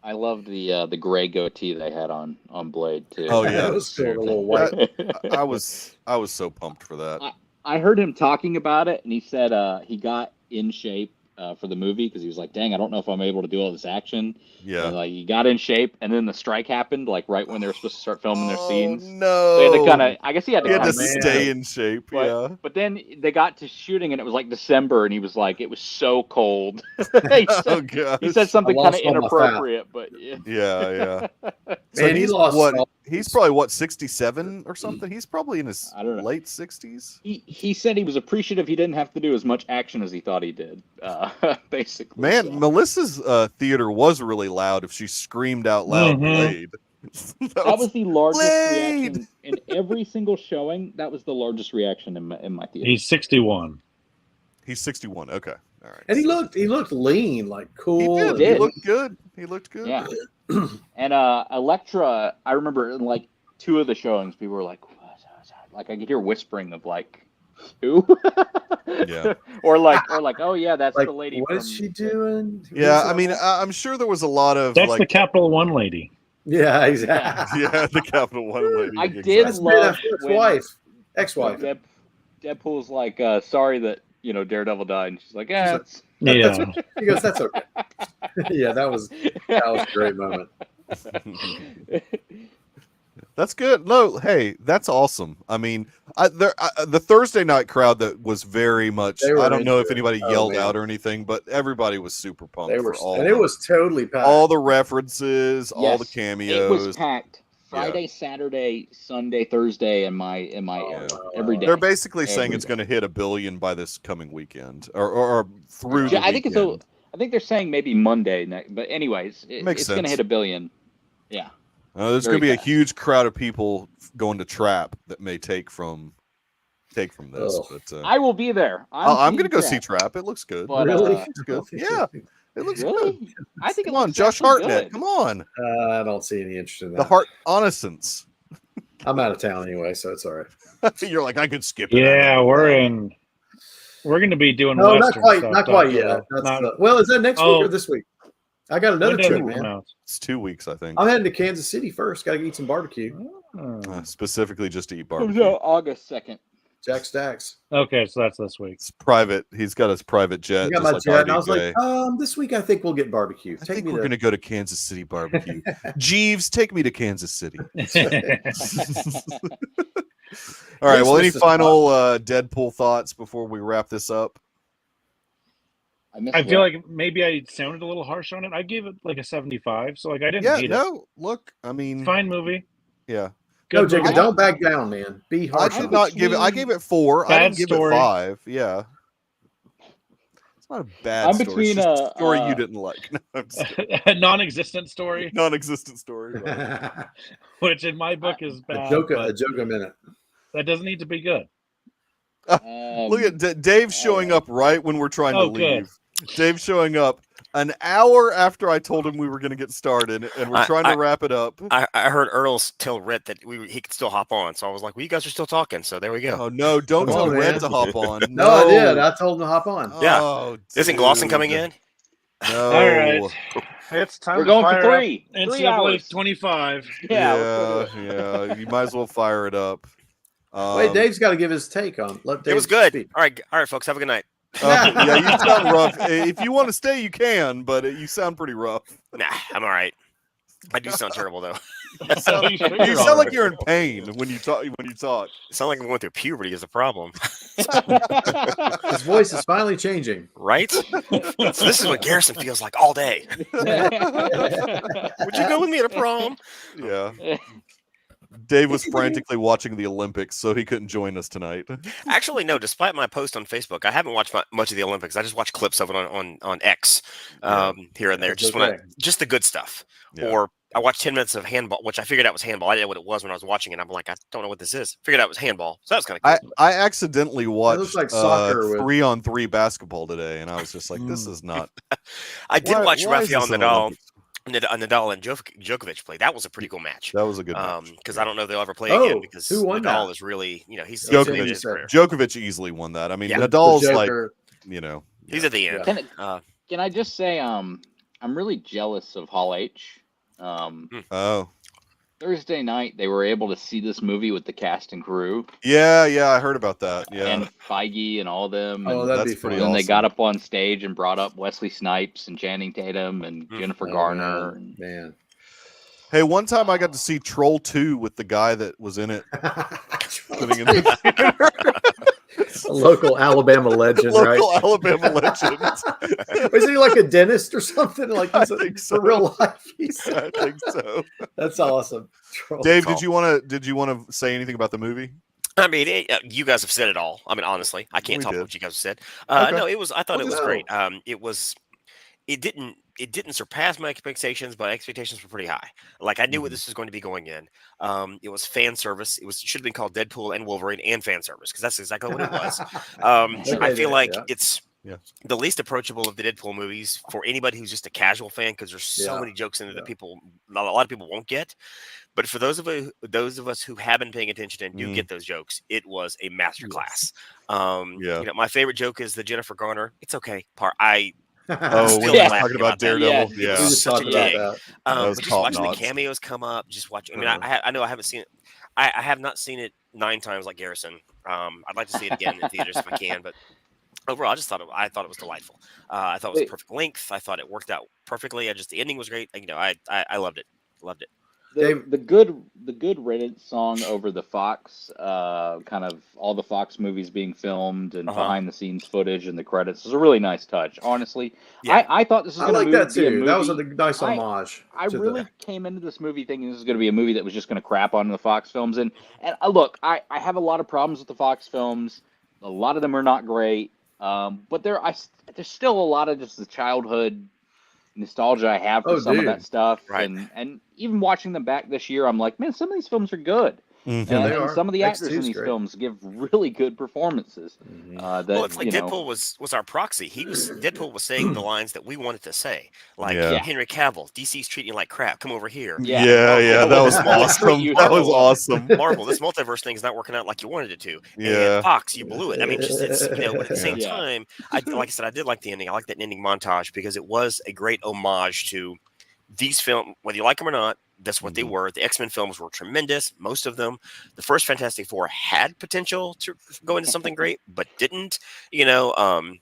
I loved the gray goatee they had on Blade too. Oh, yeah. That was cool, a little white. I was so pumped for that. I heard him talking about it, and he said he got in shape for the movie because he was like, "Dang, I don't know if I'm able to do all this action." Yeah. And, like, he got in shape, and then the strike happened, like right when they were supposed to start filming their scenes. No. So he had to kind of, I guess he had to, He had to man. stay in shape. But, Yeah. but then they got to shooting, and it was like December, and he was like, it was so cold. he, Oh said, gosh. he said something I kind of lost all my fat. inappropriate, but yeah. Yeah. So Man, he he's lost what? all- He's probably what 67 or something. He's probably in his I don't know. late 60s. He said he was appreciative he didn't have to do as much action as he thought he did, basically. Man, so. Melissa's theater was really loud. If she screamed out loud, Blade. That was the largest Blade! reaction in every single showing. That was the largest reaction in my theater. He's 61. He's 61. Okay, all right. And he looked lean, like cool. He and- did. He looked good. He looked good. Yeah. And Elektra, I remember in like two of the showings, people were like, what? Like I could hear whispering of like, who? Yeah. or like, oh yeah, that's Like, the lady. what is she doing? Yeah, Who's I mean, that? I'm sure there was a lot of That's like, the Capital One lady. Yeah, exactly. yeah, the Capital One lady. I did That's exactly. love when ex-wife. Deadpool's like, sorry that Daredevil died, and she's like, yeah, it's Yeah. He goes, that's okay. Yeah, that was a great moment. That's good. No, hey, that's awesome. I mean, the Thursday night crowd that was very much. They were I don't know if into it. anybody Oh, yelled man. out or anything, but everybody was super pumped They were, for all. and it was totally packed. all the references, all the Yes, cameos. It was packed. Friday, Saturday, Sunday, Thursday, and my area every day. They're basically saying Every it's day. going to hit 1 billion by this coming weekend, or through. The I think weekend. I think they're saying maybe Monday, but anyways, Makes it's going to sense. hit 1 billion. Yeah. There's very going to be a fast. huge crowd of people going to Trap that may take from this. Ugh. But I will be there. I'm going to go see Trap. Trap. It looks good. But, Really? It's good. Yeah, it looks Really? good. I think Come it on, looks Josh actually Hartnett. good. Come on, I don't see any interest in that. the Heart Honestance. I'm out of town anyway, so it's all right. You're like, I could skip it. Yeah, we're going to be doing No, not Western quite, stuff. not quite don't yet. know. That's Not- well, is that next week Oh. or this week? I got another when does trip, it man. come out? It's 2 weeks, I think. I'm heading to Kansas City first. Got to eat some barbecue. Oh. Specifically just to eat Comes barbecue. out August 2nd. Jack Stacks. Okay, so that's this week. It's private. He's got his private jet. I got just my like jet, and I was RDJ. like, this week I think we'll get barbecue. I Take think me we're to going to go to Kansas City barbecue. Jeeves, take me to Kansas City. All right. Well, any Mr. final Deadpool thoughts before we wrap this up? I feel like maybe I sounded a little harsh on it. I gave it like a 75, so like I didn't Yeah. hate it. No. Look. I mean. Fine movie. Yeah. No, Good Jacob, movie. don't back down, man. Be I harsh. did on not it. give it. I gave it 4. I Bad didn't give story. it 5. Yeah. It's not a bad I'm story. between, it's just a story you didn't like. No, I'm just kidding. A non-existent story, Non-existent story. Right. a which in my book is bad. joke but a minute. that doesn't need to be good. Look at Dave showing up right when we're trying to Oh, good. leave. Dave showing up. an hour after I told him we were going to get started, and we're trying to wrap it up. I heard Earls tell Rhett that he could still hop on, so I was like, "Well, you guys are still talking, so there we go." Oh no! Don't Come tell on, Red man. to hop on. No, I did. I told him to hop on. Yeah. Oh, Isn't Glosson dude. coming in? No. All right. It's time We're to going fire for up 3 NCAA hours. 25. Yeah. You might as well fire it up. Wait, Dave's got to give his take on. Let Dave It was good. speak. All right, folks. Have a good night. Yeah, you sound rough. If you want to stay, you can, but you sound pretty rough. Nah, I'm all right. I do sound terrible though. You sound like you're in pain when you talk. It sounds like I'm going through puberty is a problem. His voice is finally changing. Right? So this is what Garrison feels like all day. Would you go with me to prom? Yeah. Dave was frantically watching the Olympics, so he couldn't join us tonight. Actually, no. Despite my post on Facebook, I haven't watched much of the Olympics. I just watch clips of it on X here and there, just the good stuff. Yeah. Or I watched 10 minutes of handball, which I figured out was handball. I didn't know what it was when I was watching it. I'm like, I don't know what this is. Figured out it was handball. So that was kind of cool. I accidentally watched like soccer with 3-on-3 basketball today, and I was just like, this is not. I did watch why is Rafael this an Nadal. Olympics? Nadal and Djokovic play. That was a pretty cool match. That was a good match. Because I don't know if they'll ever play again because who won Nadal that? is really, he's Djokovic. in his career. Djokovic easily won that. I mean, Yeah. Nadal's The like, Joker. He's at the end. Can I just say, I'm really jealous of Hall H. Oh. Thursday night, they were able to see this movie with the cast and crew. Yeah, I heard about that. Yeah. And Feige and all them. Oh, And that'd That's be pretty fun. then they awesome. got up on stage and brought up Wesley Snipes and Channing Tatum and Jennifer Garner. And Man. Hey, one time I got to see Troll 2 with the guy that was in it. Sitting in the theater. A local Alabama legend, right? Local Alabama legend. Was he like a dentist or something? Like I he's think so. for real life. I think so. That's awesome. Troll. Dave, did you want to say anything about the movie? I mean, you guys have said it all. I mean, honestly, I can't We talk did. about what you guys have said. Okay. No, it was. I thought Well, it was no. great. It didn't surpass my expectations, but expectations were pretty high. Like I knew what this was going to be going in. It was fan service. It should have been called Deadpool and Wolverine and fan service because that's exactly what it was. I feel like it's the least approachable of the Deadpool movies for anybody who's just a casual fan because there's so many jokes in it that a lot of people won't get. But for those of us who have been paying attention and do get those jokes, it was a masterclass. My favorite joke is the Jennifer Garner. It's okay part. Oh, Still when you're laughing talking about about that. Daredevil, We yeah. just such talked a about dig. that. That was Just top watching the notch. cameos come up, just watch. I mean, I know I haven't seen it. I have not seen it 9 times like Garrison. I'd like to see it again in theaters if I can. But overall, I thought it was delightful. I thought it was the perfect length. I thought it worked out perfectly. The ending was great. I loved it. Loved it. The good Reddit song over the Fox, kind of all the Fox movies being filmed and behind the scenes footage and the credits is a really nice touch. Honestly, I thought this was I going to like that be a too. movie. That was a nice homage. I really came into this movie thinking this was going to be a movie that was just going to crap on the Fox films. And look, I have a lot of problems with the Fox films. A lot of them are not great. But there's still a lot of just the childhood nostalgia I have for some of that stuff. Right. And even watching them back this year, I'm like, man, some of these films are good. Mhm. Yeah, they And are. some of the actors in X2's these great. films give really good performances. Well, it's like Deadpool was our proxy. Deadpool was saying the lines that we wanted to say, like Henry Cavill, DC's treating you like crap. Come over here. Yeah, that was awesome. That was awesome. Marvel, this multiverse thing is not working out like you wanted it to. Yeah. And Fox, you blew it. I mean, but at the same time, like I said, I did like the ending. I like that ending montage because it was a great homage to these films, whether you like them or not. That's what they were. The X-Men films were tremendous. Most of them. The first Fantastic Four had potential to go into something great, but didn't. And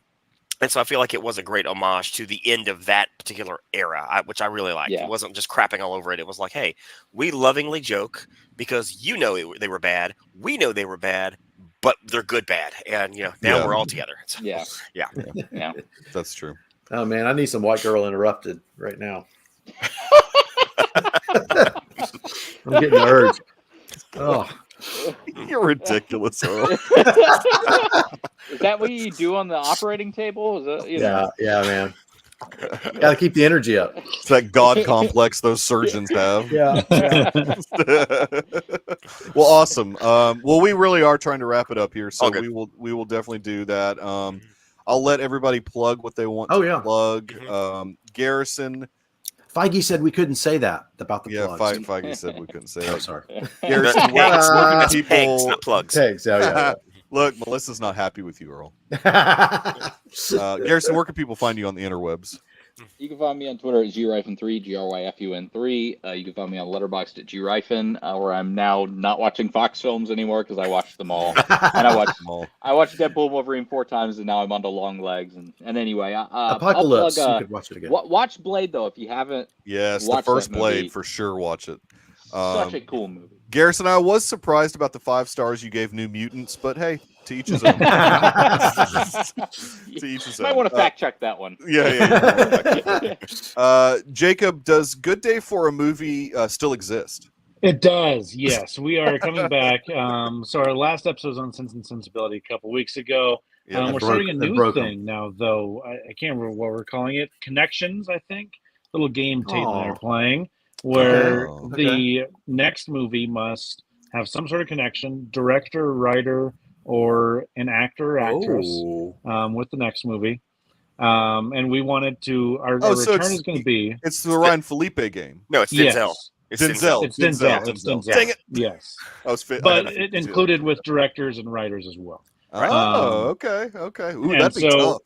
so I feel like it was a great homage to the end of that particular era, which I really liked. It wasn't just crapping all over it. It was like, hey, we lovingly joke because they were bad. We know they were bad, but they're good bad. And now we're all together. So, yeah. That's true. Oh man, I need some White Girl Interrupted right now. I'm getting the urge. Oh, You're ridiculous, Earl. Is that what you do on the operating table? Is that, yeah, man. Got to keep the energy up. It's that God complex those surgeons have. Yeah. Well, awesome. Well, we really are trying to wrap it up here, so Okay. we will definitely do that. I'll let everybody plug what they want to plug. Garrison. Feige said we couldn't say that about the plugs. Feige said we couldn't say that. Oh, sorry. Garrison, where can people... Pegs, not plugs. Pegs, yeah. Look, Melissa's not happy with you, Earl. Garrison, where can people find you on the interwebs? You can find me on Twitter at GRyfin3, GRYFUN3. You can find me on Letterboxd at GRyfin, where I'm now not watching Fox films anymore because I watched them all. And I watched Deadpool and Wolverine 4 times, and now I'm onto Long Legs. And anyway, Apocalypse, you could watch it again. Watch Blade, though, if you haven't. Yes, the first Blade, for sure, watch it. Such a cool movie. Garrison, I was surprised about the 5 stars you gave New Mutants, but hey, to each his own. Might want to fact check that one. Yeah. Jacob, does Good Day for a Movie still exist? It does, yes. We are coming back. So our last episode was on Sense and Sensibility a couple weeks ago. We're starting a new thing now, though. I can't remember what we're calling it. Connections, I think. Little game Tate and I are playing, where the next movie must have some sort of connection, director, writer, or an actor or actress with the next movie. And we wanted to, our return is going to be... It's the Ryan Felipe game. No, it's Denzel. Yes. It's Denzel. It's Denzel. Dang it. Yes. But it included with directors and writers as well. Okay. Ooh, that'd be tough.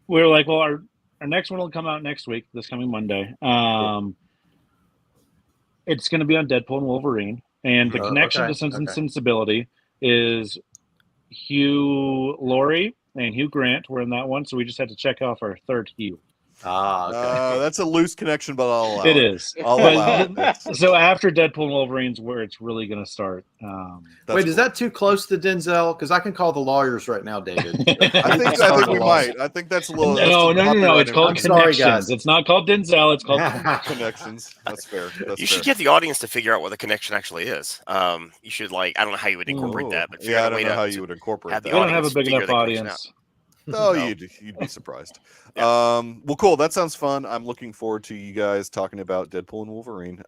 We were like, well, our next one will come out next week, this coming Monday. It's going to be on Deadpool and Wolverine. And the connection to Sense and Sensibility is Hugh Laurie and Hugh Grant were in that one, so we just had to check off our third Hugh. That's a loose connection, but I'll allow it. Is. I'll allow it. So after Deadpool and Wolverine's where it's really going to start. Wait, is that too close to Denzel? Because I can call the lawyers right now, David. I think we might. I think that's a little... No. It's called Connections. Sorry, guys. It's not called Denzel. It's called Connections. That's fair. You should get the audience to figure out what the connection actually is. You should, I don't know how you would incorporate that. But I don't know how you would incorporate that. We don't have a big enough audience. Oh, you'd be surprised. Well, cool. That sounds fun. I'm looking forward to you guys talking about Deadpool and Wolverine.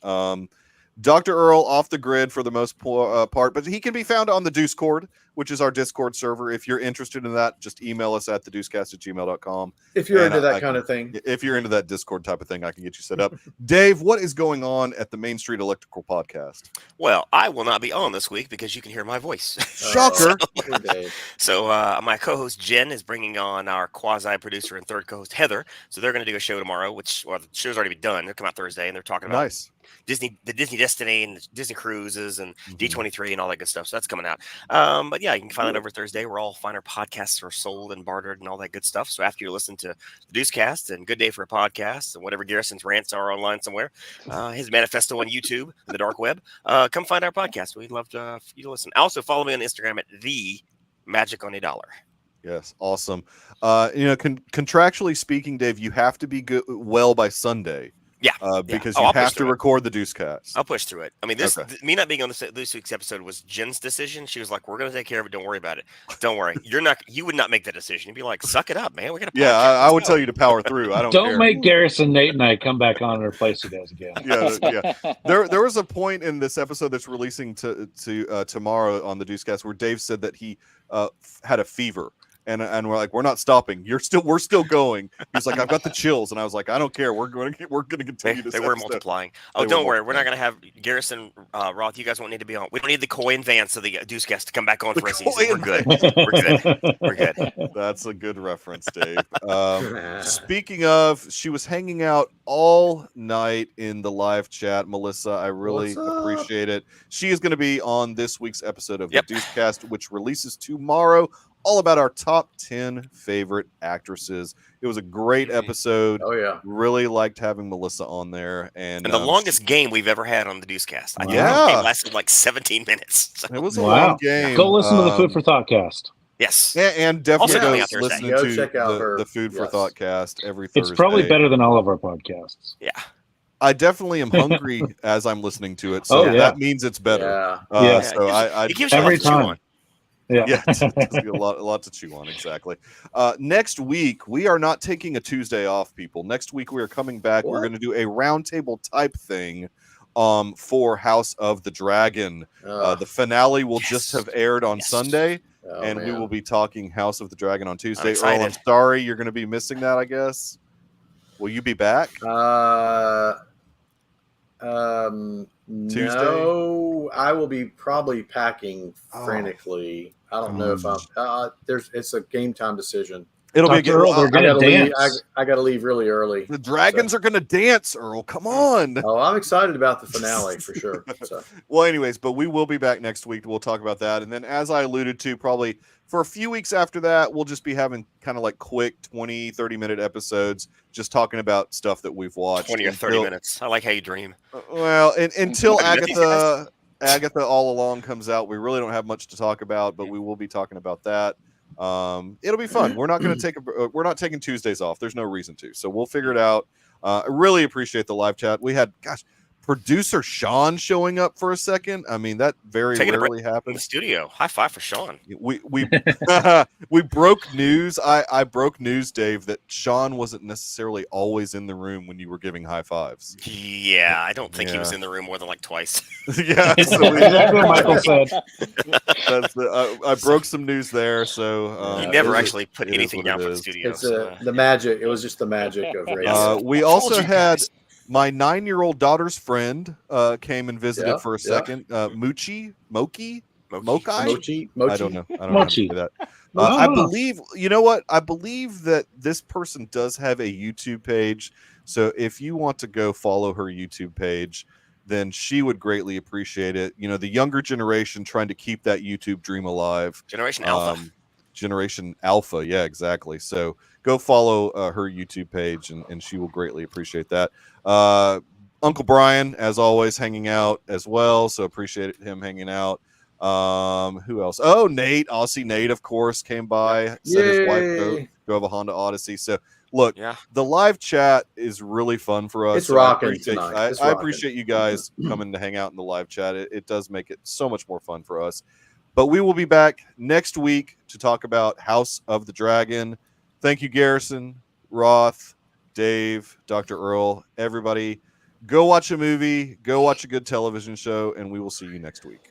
Dr. Earl off the grid for the most part, but he can be found on the Deucecast, which is our Discord server. If you're interested in that, just email us at thedeucecast@gmail.com. If you're into that kind of thing. If you're into that Discord type of thing, I can get you set up. Dave, what is going on at the Main Street Electrical Podcast? Well, I will not be on this week because you can hear my voice. Shocker. So my co-host Jen is bringing on our quasi-producer and third co-host Heather. So they're going to do a show tomorrow, the show's already done. They'll come out Thursday, and they're talking about the Disney Destiny and the Disney Cruises and D23 and all that good stuff. So that's coming out. But yeah, you can find it over Thursday where all finer podcasts are sold and bartered and all that good stuff. So after you listen to the Deucecast and Good Day for a Podcast and whatever Garrison's rants are online somewhere, his manifesto on YouTube, the dark web, come find our podcast. We'd love for you to listen. Also follow me on Instagram at @TheMagicOnADollar. Yes, awesome. Contractually speaking, Dave, you have to be well by Sunday. Yeah, because you have to record the Deucecast. I'll push through it. I mean, me not being on this week's episode was Jen's decision. She was like, "We're going to take care of it. Don't worry about it. Don't worry. You would not make that decision. You'd be like, suck it up, man. We got to." Yeah, I would tell you to power through. I don't. Don't make Garrison, Nate, and I come back on and replace you guys again. Yeah. There was a point in this episode that's releasing to tomorrow on the Deucecast where Dave said that he had a fever. And we're like, we're not stopping. We're still going. He's like, I've got the chills, and I was like, I don't care. We're going to continue. They were multiplying. Oh, don't worry. We're not going to have Garrison Roth. You guys won't need to be on. We don't need the Coy and Vance of the Deucecast to come back on for a season. We're good. We're good. That's a good reference, Dave. Speaking of, she was hanging out all night in the live chat. Melissa, I really appreciate it. She is going to be on this week's episode of the Deucecast, which releases tomorrow. All about our top 10 favorite actresses. It was a great episode. Oh, yeah. Really liked having Melissa on there. And the longest game we've ever had on the Deucecast. I think it lasted like 17 minutes. So. It was a long game. Go listen to the Food for Thought cast. Yes. And definitely go listen to the Food for Thought cast every Thursday. It's probably better than all of our podcasts. Yeah. I definely am hungry as I'm listening to it. So that means it's better. So it gives you every time. Yeah, a lot to chew on. Exactly. Next week, we are not taking a Tuesday off, people. Next week, we are coming back. We're going to do a roundtable type thing for House of the Dragon. The finale will just have aired on Sunday. and we man. will be talking House of the Dragon on Tuesday. Earl, excited. I'm sorry you're going to be missing that, I guess. Will you be back? Tuesday? No, I will be probably packing Oh. frantically. I don't know if I'm. It's a game time decision. It'll be a Dr. good. Earl, they're I gonna gotta leave. dance. I gotta leave really early. The dragons are going to dance, Earl. Come on. Oh, I'm excited about the finale for sure. So Well, anyways, but we will be back next week. We'll talk about that. And then, as I alluded to, probably for a few weeks after that, we'll just be having kind of like quick 20, 30-minute episodes just talking about stuff that we've watched. 20 or 30 minutes. I like how you dream. Well, until I miss these guys. Agatha All Along comes out, we really don't have much to talk about, but we will be talking about that. It'll be fun. We're not going to we're not taking Tuesdays off. There's no reason to. So we'll figure it out. I really appreciate the live chat. We had, producer Sean showing up for a second. I mean, that very rarely in happens. the studio. High five for Sean. We we broke news. I broke news, Dave, that Sean wasn't necessarily always in the room when you were giving high fives. Yeah, I don't think he was in the room more than like twice. Yeah, so Exactly what Michael said. I broke some news there. So He never it is- actually put it is anything what down it for the is. studio. it's so, the magic. It was just the magic of radio. We Told also you had guys. my 9-year-old daughter's friend came and visited Yeah, for a yeah. second. Mochi, Moki, Mokai. Mochi. I don't know. I don't Mochi. know how to say that. Oh. I believe, you know what? I believe that this person does have a YouTube page. So if you want to go follow her YouTube page, then she would greatly appreciate it. You know, the younger generation trying to keep that YouTube dream alive. Generation Alpha. Generation Alpha. Yeah, exactly. So go follow her YouTube page and she will greatly appreciate that. Uncle Brian, as always, hanging out as well. So appreciate him hanging out. Who else? Oh, Nate, Aussie Nate, of course, came by, said his wife drove a Honda Odyssey. So look, the live chat is really fun for us. It's So rocking tonight. I appreciate you guys coming to hang out in the live chat. It does make it so much more fun for us. But we will be back next week to talk about House of the Dragon. Thank you, Garrison, Roth, Dave, Dr. Earl, everybody. Go watch a movie, go watch a good television show, and we will see you next week.